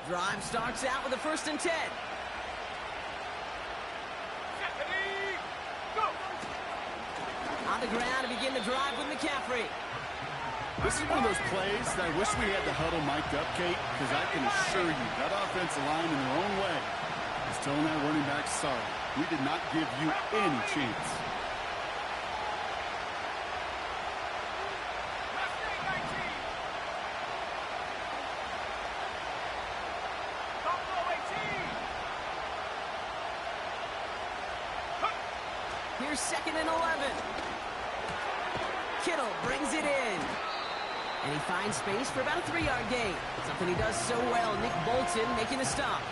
Drive starts out with a 1st and 10. On the ground to begin the drive with McCaffrey. This is one of those plays that I wish we had the huddle mic'd up, Kate, because I can assure you that offensive line in their own way is telling that running back, sorry, we did not give you any chance. Here's 2nd and 11. Kittle brings it in. And he finds space for about a 3-yard gain. Something he does so well. Nick Bolton making a stop.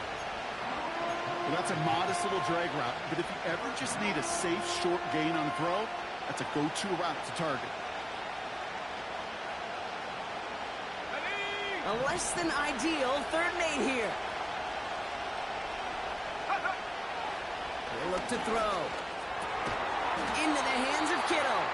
Well, that's a modest little drag route, but if you ever just need a safe, short gain on a throw, that's a go-to route to target. A less than ideal 3rd and 8 here. He'll look to throw. Into the hands of Kittle.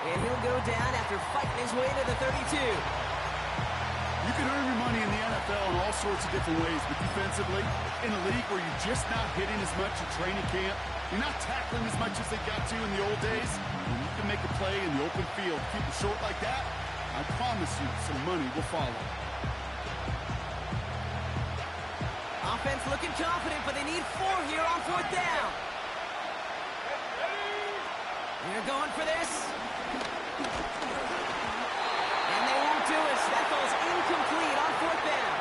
And he'll go down after fighting his way to the 32. You can earn your money in the NFL in all sorts of different ways, but defensively, in a league where you're just not hitting as much in training camp, you're not tackling as much as they got to in the old days, and you can make a play in the open field. Keep it short like that, I promise you some money will follow. Offense looking confident, but they need 4 here on 4th down. They're going for this. And they won't do it. That ball's incomplete on fourth down.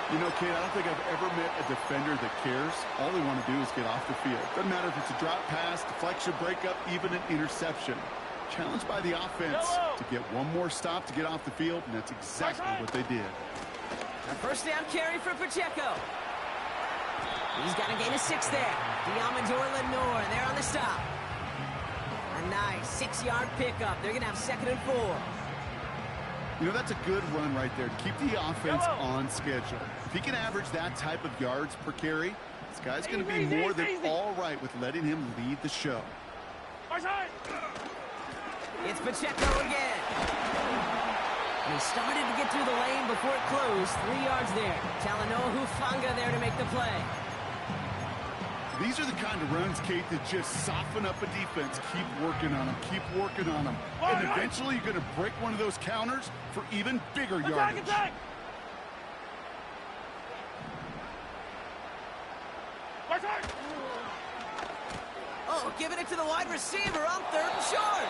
You know, Kate, I don't think I've ever met a defender that cares. All they want to do is get off the field. Doesn't matter if it's a drop pass, deflection, breakup, even an interception. Challenged by the offense to get one more stop to get off the field, and that's exactly what they did. A first down carry for Pacheco. He's got a gain of 6 there. Diamador Lenore, they're on the stop. A nice 6-yard pickup. They're going to have 2nd and 4. You know, that's a good run right there to keep the offense on schedule. If he can average that type of yards per carry, this guy's going to be more than all right with letting him lead the show. It's Pacheco again. And he started to get through the lane before it closed. 3 yards there. Talanoa Hufanga there to make the play. These are the kind of runs, Kate, that just soften up a defense. Keep working on them. Keep working on them. And eventually you're going to break one of those counters for even bigger yardage. Oh, giving it to the wide receiver on 3rd and short.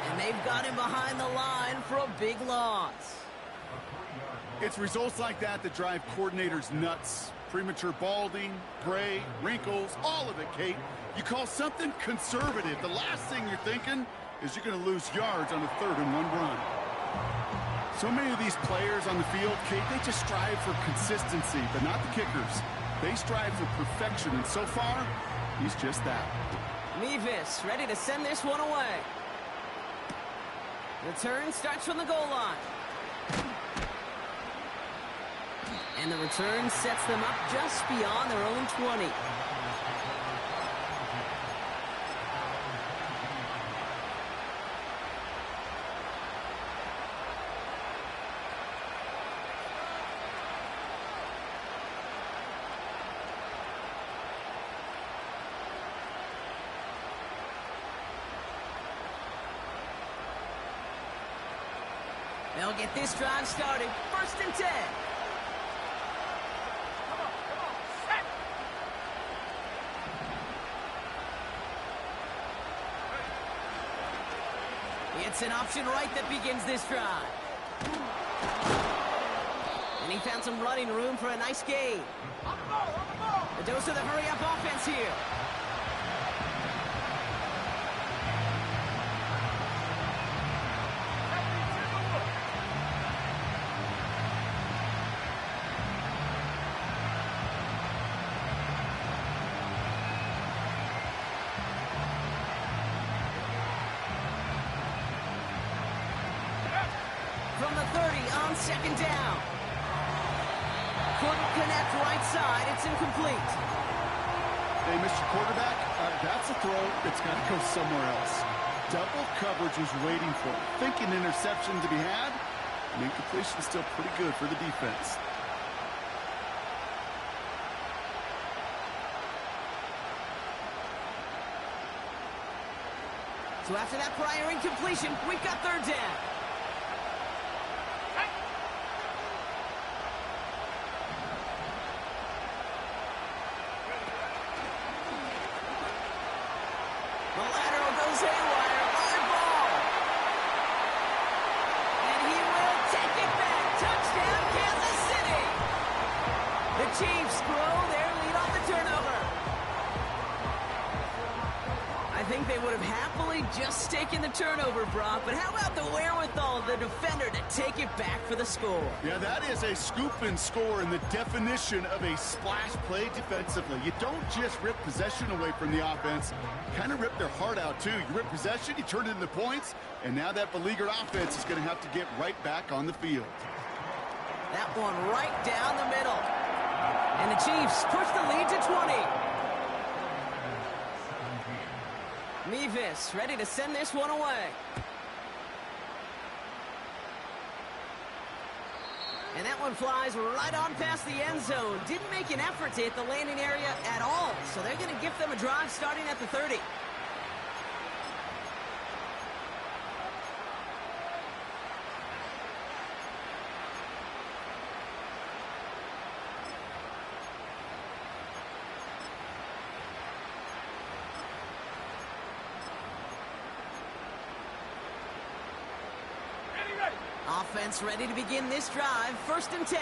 And they've got him behind the line for a big loss. It's results like that that drive coordinators nuts. Premature balding, gray, wrinkles, all of it, Kate. You call something conservative. The last thing you're thinking is you're going to lose yards on a 3rd and 1 run. So many of these players on the field, Kate, they just strive for consistency, but not the kickers. They strive for perfection, and so far, he's just that. Mevis ready to send this one away. Return starts from the goal line. And the return sets them up just beyond their own 20. They'll get this drive started. 1st and 10. It's an option right that begins this drive. And he found some running room for a nice gain. A dose of the hurry-up offense here. From the 30 on 2nd down. Couldn't connect right side. It's incomplete. Hey, Mr. Quarterback, that's a throw that's got to go somewhere else. Double coverage was waiting for it. Thinking interception to be had. And incompletion is still pretty good for the defense. So after that prior incompletion, we've got 3rd down. The lateral goes haywire. High ball. And he will take it back. Touchdown, Kansas City. The Chiefs grow their lead on the turnover. I think they would have happily just taken the turnover, Brock, but how about the wherewithal of the defender to take it back for the score? Yeah, that is a scoop and score in the definition of a splash play defensively. You don't just rip possession away from the offense. You kind of rip their heart out, too. You rip possession, you turn it into points, and now that beleaguered offense is going to have to get right back on the field. That one right down the middle. And the Chiefs push the lead to 20. Mevis ready to send this one away. And that one flies right on past the end zone. Didn't make an effort to hit the landing area at all. So they're going to give them a drive starting at the 30. Offense ready to begin this drive. 1st and 10.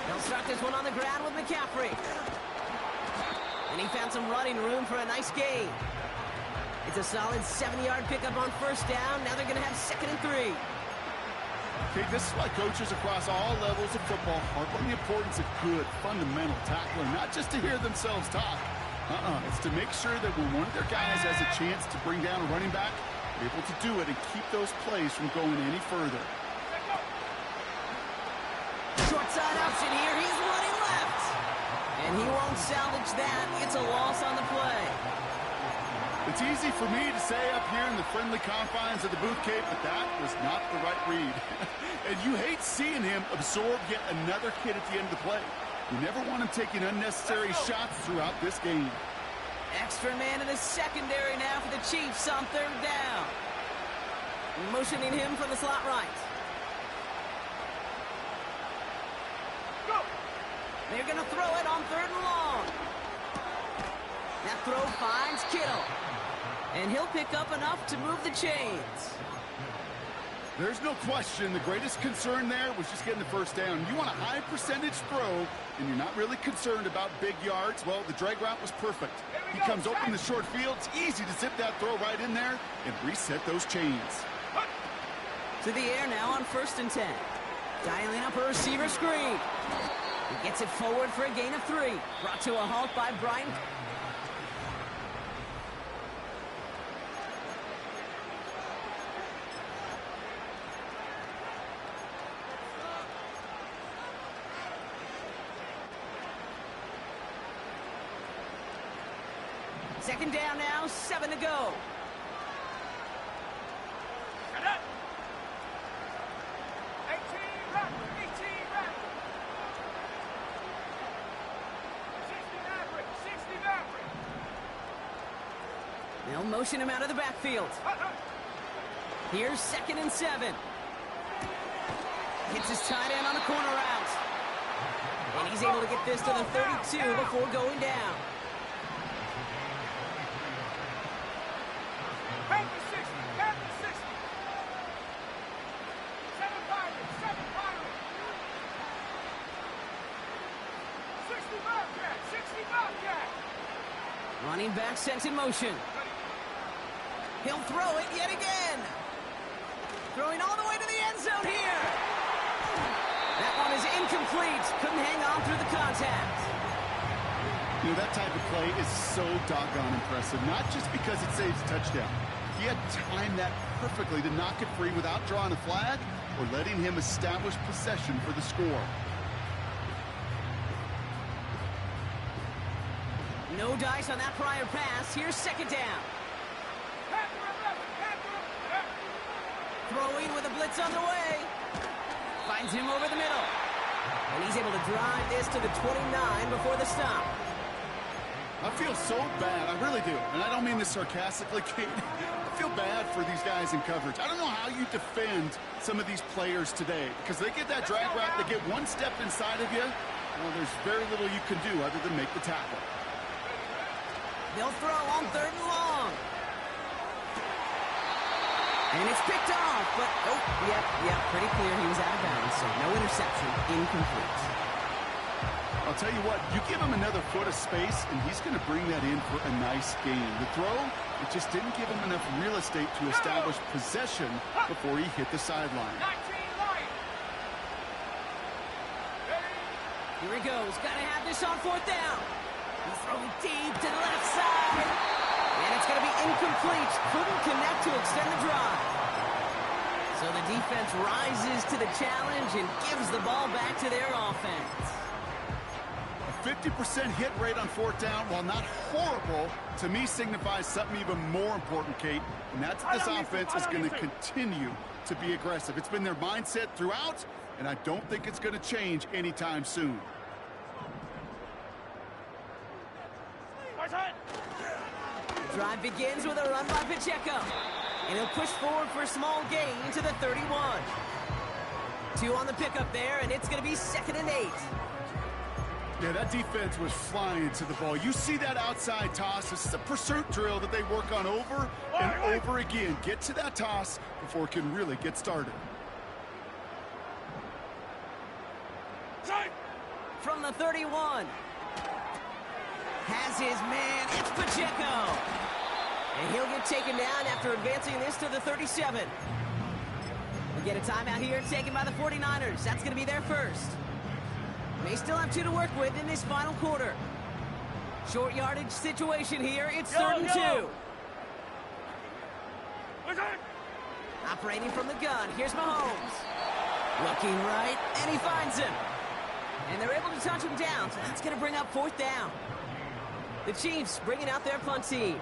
They'll start this one on the ground with McCaffrey. And he found some running room for a nice gain. It's a solid 70-yard pickup on 1st down. Now they're going to have 2nd and 3. Okay, this is why coaches across all levels of football harp on the importance of good, fundamental tackling, not just to hear themselves talk. It's to make sure that when one of their guys has a chance to bring down a running back, they're able to do it and keep those plays from going any further. Short side option here. He's running left. And he won't salvage that. It's a loss on the play. It's easy for me to say up here in the friendly confines of the booth, Kate, but that was not the right read. And you hate seeing him absorb yet another hit at the end of the play. You never want him taking unnecessary shots throughout this game. Extra man in the secondary now for the Chiefs on 3rd down. Motioning him from the slot right. Go! They're going to throw it on 3rd and long. That throw finds Kittle. And he'll pick up enough to move the chains. There's no question the greatest concern there was just getting the 1st down. You want a high percentage throw, and you're not really concerned about big yards. Well, the drag route was perfect. He comes open the short field. It's easy to zip that throw right in there and reset those chains. To the air now on 1st and 10. Dialing up a receiver screen. He gets it forward for a gain of 3. Brought to a halt by Bryant. Second down now, 7 to go. Set up. 18 run. 18 run. 60 Maverick. 60 Maverick. They'll motion him out of the backfield. Here's 2nd and 7. Hits his tight end on a corner route. And he's able to get this to the 32 before going down. Back to 60. Back to 60. 7 Pirates. 7 Pirates. 60 Bobcat. 60 Bobcat. Running back sent in motion. He'll throw it yet again. Throwing all the way to the end zone here. That one is incomplete. Couldn't hang on through the contact. You know, that type of play is so doggone impressive, not just because it saves a touchdown. He had timed that perfectly to knock it free without drawing a flag or letting him establish possession for the score. No dice on that prior pass. Here's 2nd down. Throwing with a blitz on the way. Finds him over the middle. And he's able to drive this to the 29 before the stop. I feel so bad. I really do. And I don't mean this sarcastically, Kate. I feel bad for these guys in coverage. I don't know how you defend some of these players today. Because they get that drag route, they get one step inside of you. Well, there's very little you can do other than make the tackle. They'll throw on 3rd and long. And it's picked off, but, yep, pretty clear he was out of bounds, so no interception, incomplete. I'll tell you what, you give him another foot of space, and he's going to bring that in for a nice gain. The throw, it just didn't give him enough real estate to establish possession before he hit the sideline. 19 line. Here he goes, gotta have this on 4th down. He's throwing deep to the left side. And it's going to be incomplete. Couldn't connect to extend the drive. So the defense rises to the challenge and gives the ball back to their offense. A 50% hit rate on 4th down, while not horrible, to me signifies something even more important, Kate. And that's this offense is going to continue to be aggressive. It's been their mindset throughout, and I don't think it's going to change anytime soon. Drive begins with a run by Pacheco. And he'll push forward for a small gain to the 31. 2 on the pickup there, and it's going to be 2nd and 8. Yeah, that defense was flying to the ball. You see that outside toss. This is a pursuit drill that they work on over and over again. Get to that toss before it can really get started. From the 31. Has his man. It's Pacheco. And he'll get taken down after advancing this to the 37. We'll get a timeout here taken by the 49ers. That's going to be their first. They still have 2 to work with in this final quarter. Short yardage situation here. It's 3rd and 2. Operating from the gun. Here's Mahomes. Looking right, and he finds him. And they're able to touch him down, so that's going to bring up 4th down. The Chiefs bringing out their punt team.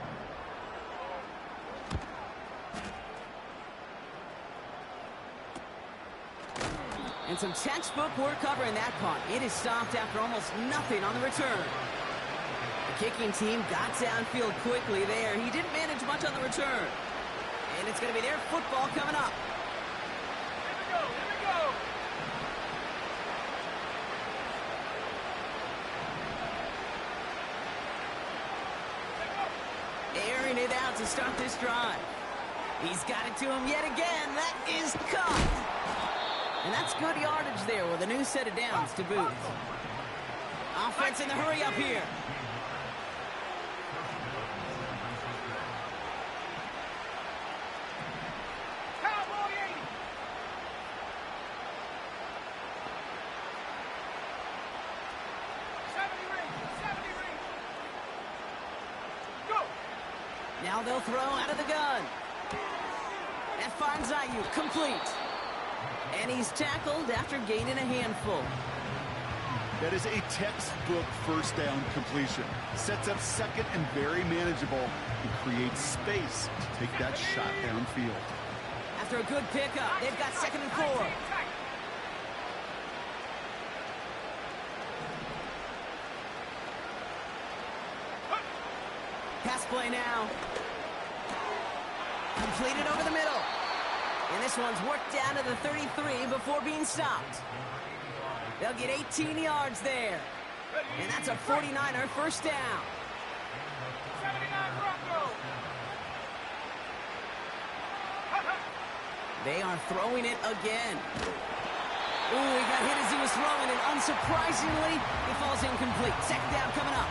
And some textbook work covering that punt. It is stopped after almost nothing on the return. The kicking team got downfield quickly there. He didn't manage much on the return. And it's going to be their football coming up. Here we go. Airing it out to start this drive. He's got it to him yet again. That is caught. And that's good yardage there with a new set of downs to boot. Offense in the hurry up here. Cowboy 80. Go. Now they'll throw out of the gun. That finds Ayuk complete. And he's tackled after gaining a handful. That is a textbook first down completion. Sets up second and very manageable and creates space to take that shot downfield. After a good pickup, they've got 2nd and 4. Pass play now. Completed over the middle. And this one's worked down to the 33 before being stopped. They'll get 18 yards there. And that's a 49er first down. 79 Bronco. They are throwing it again. Ooh, he got hit as he was throwing it. Unsurprisingly, he falls incomplete. 2nd down coming up.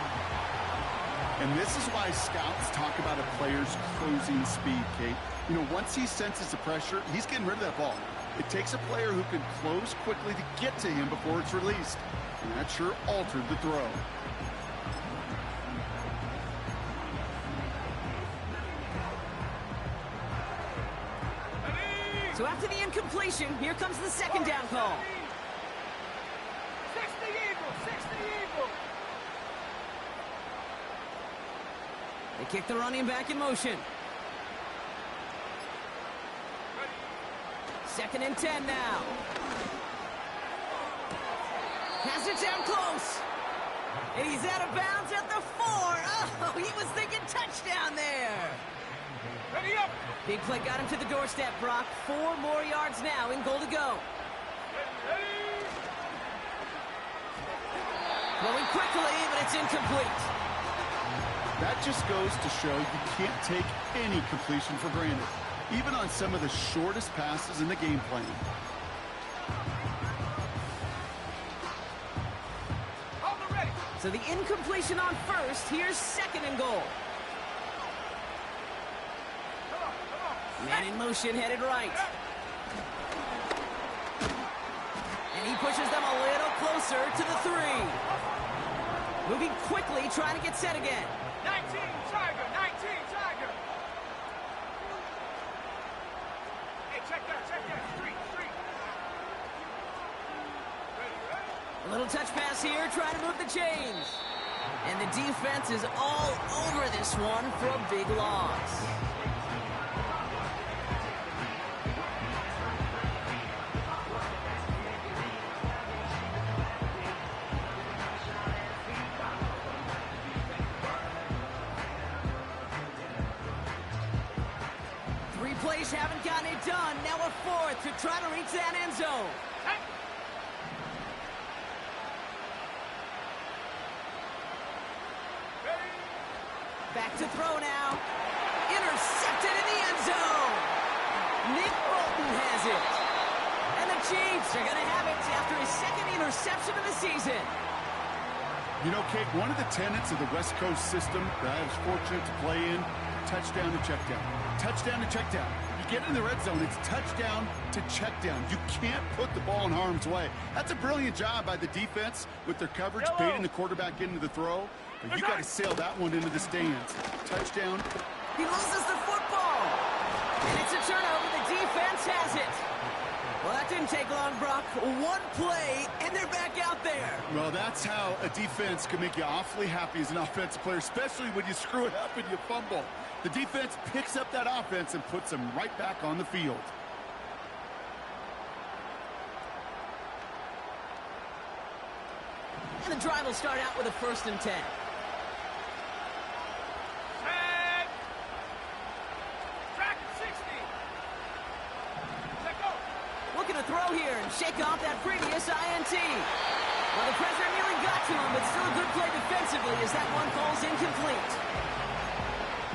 And this is why scouts talk about a player's closing speed, Kate. You know, once he senses the pressure, he's getting rid of that ball. It takes a player who can close quickly to get to him before it's released. And that sure altered the throw. So after the incompletion, here comes the 2nd down call. 60 Eagle. They kick the running back in motion. 2nd and 10 now. Pass it down close. And he's out of bounds at the 4. Oh, he was thinking touchdown there. Ready up. Big play got him to the doorstep, Brock. 4 more yards now in goal to go. Ready. Going quickly, but it's incomplete. That just goes to show you can't take any completion for granted, even on some of the shortest passes in the game plan. Hold it ready. So the incompletion on first. Here's 2nd and goal. Come on. Man in motion, headed right. And he pushes them a little closer to the 3. Moving quickly, trying to get set again. 19 Tiger. Hey, check that. Street. A little touch pass here, trying to move the chains. And the defense is all over this one for a big loss. Plays haven't gotten it done. Now a 4th to try to reach that end zone. Back to throw now. Intercepted in the end zone. Nick Bolton has it. And the Chiefs are going to have it after his second interception of the season. You know, Kate, one of the tenets of the West Coast system that I was fortunate to play in, touchdown to check down. Touchdown to check down. You get in the red zone, it's touchdown to check down. You can't put the ball in harm's way. That's a brilliant job by the defense with their coverage, baiting the quarterback into the throw. But you got to sail that one into the stands. Touchdown. He loses the football. And it's a turnover. The defense has it. Well, that didn't take long, Brock. One play, and they're back out there. Well, that's how a defense can make you awfully happy as an offensive player, especially when you screw it up and you fumble. The defense picks up that offense and puts them right back on the field. And the drive will start out with a 1st and 10. Track 60. Let go. Looking to throw here and shake off that previous INT. Well, the pressure nearly got to him, but still a good play defensively as that one falls incomplete.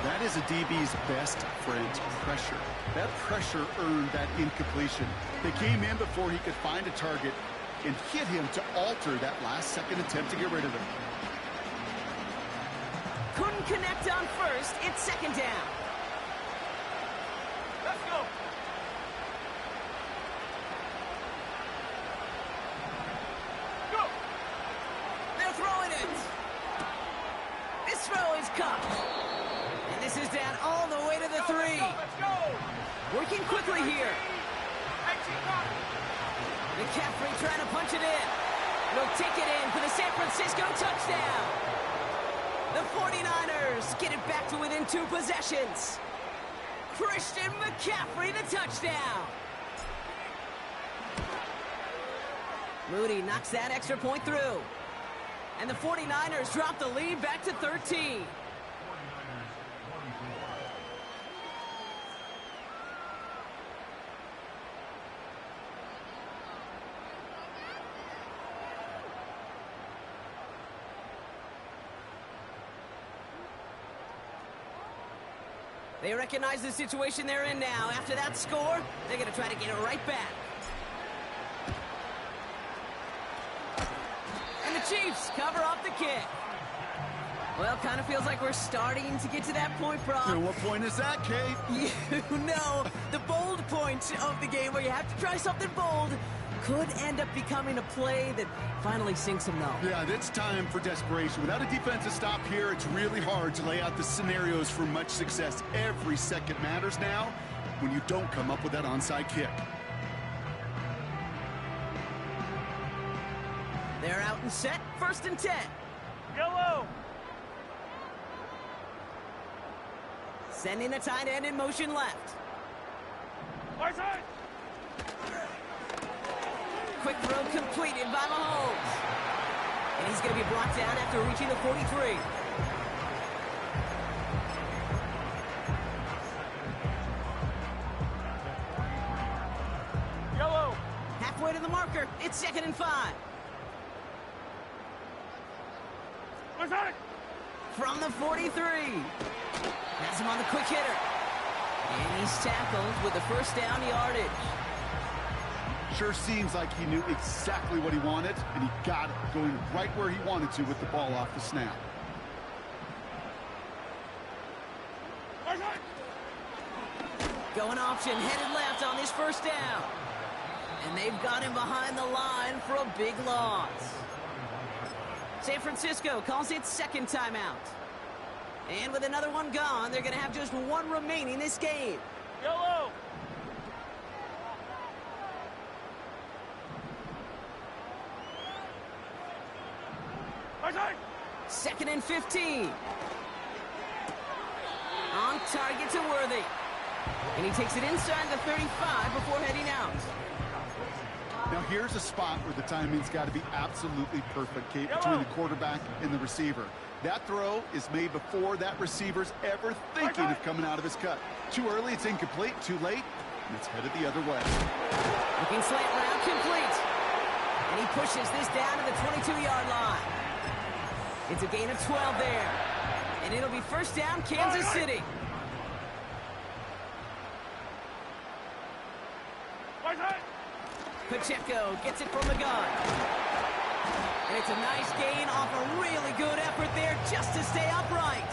That is a DB's best friend, pressure. That pressure earned that incompletion. They came in before he could find a target and hit him to alter that last-second attempt to get rid of him. Couldn't connect on 1st. It's 2nd down. Let's go. Go. They're throwing it. This throw is caught. And this is down all the way to the 3. Let's go. Working quickly here. 18 got it. McCaffrey trying to punch it in. He'll take it in for the San Francisco touchdown. The 49ers get it back to within 2 possessions. Christian McCaffrey, the touchdown. Moody knocks that extra point through. And the 49ers drop the lead back to 13. They recognize the situation they're in now. After that score, they're going to try to get it right back. And the Chiefs cover up the kick. Well, kind of feels like we're starting to get to that point, Brock. And what point is that, Kate? You know, the bold point of the game where you have to try something bold could end up becoming a play that finally sinks them, though. Yeah, it's time for desperation. Without a defensive stop here, it's really hard to lay out the scenarios for much success. Every second matters now when you don't come up with that onside kick. They're out and set. 1st and 10. Yellow. Sending the tight end in motion left. Right side. Quick throw completed by Mahomes. And he's going to be brought down after reaching the 43. Yellow. Halfway to the marker. It's 2nd and 5. Right side. From the 43. Has him on the quick hitter. And he's tackled with the 1st down yardage. Sure seems like he knew exactly what he wanted, and he got it, going right where he wanted to with the ball off the snap. Right side. Going option, headed left on this 1st down. And they've got him behind the line for a big loss. San Francisco calls it 2nd timeout. And with another one gone, they're going to have just one remaining this game. Yellow. Right side. 2nd and 15. On target to Worthy. And he takes it inside the 35 before heading out. Now here's a spot where the timing's got to be absolutely perfect, Kate, between the quarterback and the receiver. That throw is made before that receiver's ever thinking of coming out of his cut. Too early, it's incomplete. Too late, and it's headed the other way. Looking slant route complete. And he pushes this down to the 22-yard line. It's a gain of 12 there. And it'll be first down, Kansas City. Pacheco gets it from the gun. And it's a nice gain off a really good effort there just to stay upright.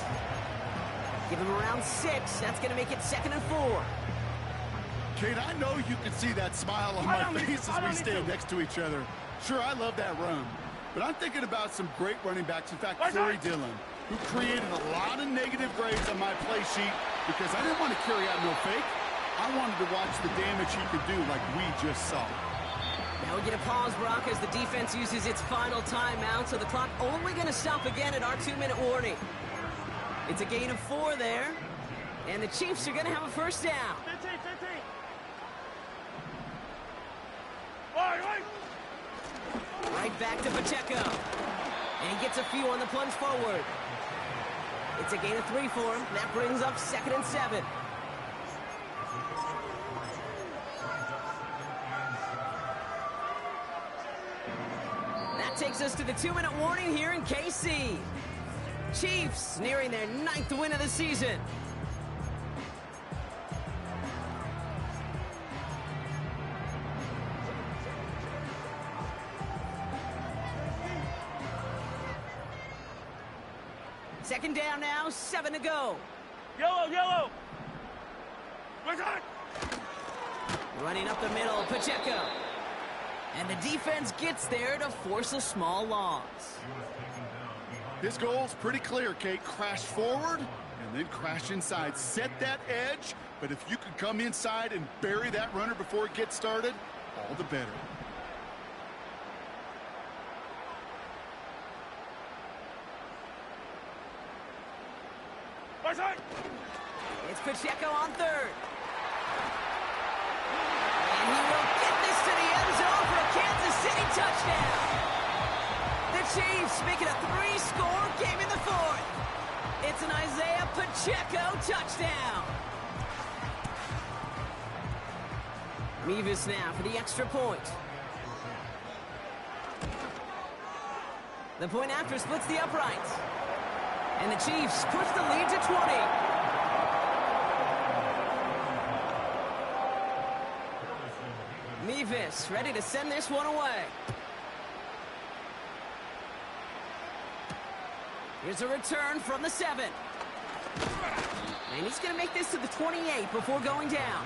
Give him around 6. That's going to make it 2nd and 4. Kate, I know you can see that smile on my face as we stand next to each other. Sure, I love that run. But I'm thinking about some great running backs. In fact, Corey Dillon, who created a lot of negative grades on my play sheet because I didn't want to carry out no fake. I wanted to watch the damage he could do like we just saw. Now we get a pause, Brock, as the defense uses its final timeout, so the clock only going to stop again at our 2-minute warning. It's a gain of 4 there, and the Chiefs are going to have a first down. 15. Right back to Pacheco. And he gets a few on the plunge forward. It's a gain of 3 for him. That brings up 2nd and 7. That takes us to the 2-minute warning here in KC. Chiefs nearing their 9th win of the season. Second down now, 7 to go. Yellow. Running up the middle, Pacheco. And the defense gets there to force a small loss. His goal's pretty clear, Kate. Crash forward and then crash inside. Set that edge, but if you could come inside and bury that runner before it gets started, all the better. It's Pacheco on 3rd. And he will get this to the end zone for a Kansas City touchdown. The Chiefs make it a 3-score game in the 4th. It's an Isaiah Pacheco touchdown. Mevis now for the extra point. The point after splits the uprights. And the Chiefs push the lead to 20. Mevis ready to send this one away. Here's a return from the 7. And he's going to make this to the 28 before going down.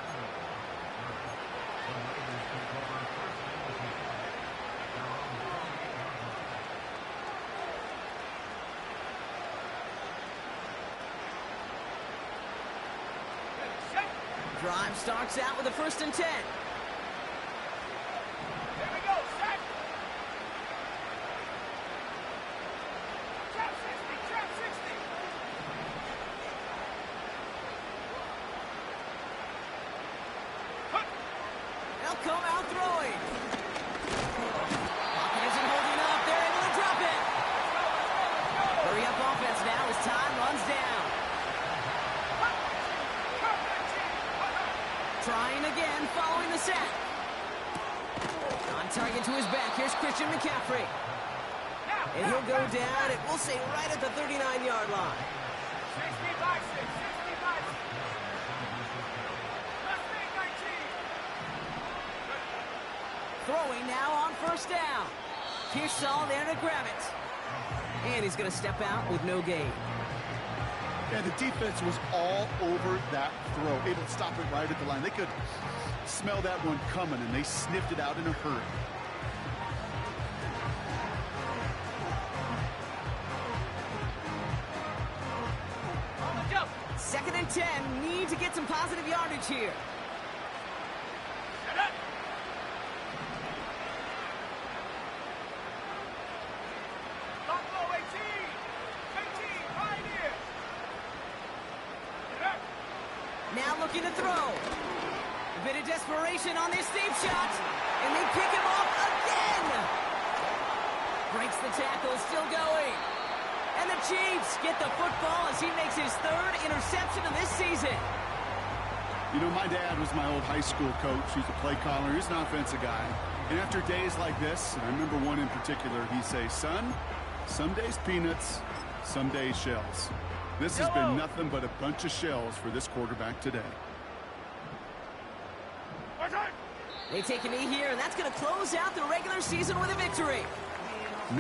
Drive starts out with a 1st and 10. There we go, set. Trap 60. They'll come out throwing. Pocket isn't holding up. They're able to drop it. Hurry up offense now as time runs down. Trying again following the set. On target to his back. Here's Christian McCaffrey. And he'll go down, it will say right at the 39-yard line. 65. Throwing now on 1st down. Pearsall there to grab it. And he's going to step out with no gain. And the defense was all over that throw, able to stop it right at the line. They could smell that one coming, and they sniffed it out in a hurry. On the jump. 2nd and 10. Need to get some positive yardage here. Set up. W18 Kc, Pioneer. Set up. Now looking to throw. A bit of desperation on this deep shot. And they pick him off again. Breaks the tackle, still going. And the Chiefs get the football as he makes his 3rd interception of this season. You know, my dad was my old high school coach. He's a play caller. He's an offensive guy. And after days like this, and I remember one in particular, he'd say, son, some days peanuts, some days shells. This has been nothing but a bunch of shells for this quarterback today. They take a knee here, and that's going to close out the regular season with a victory.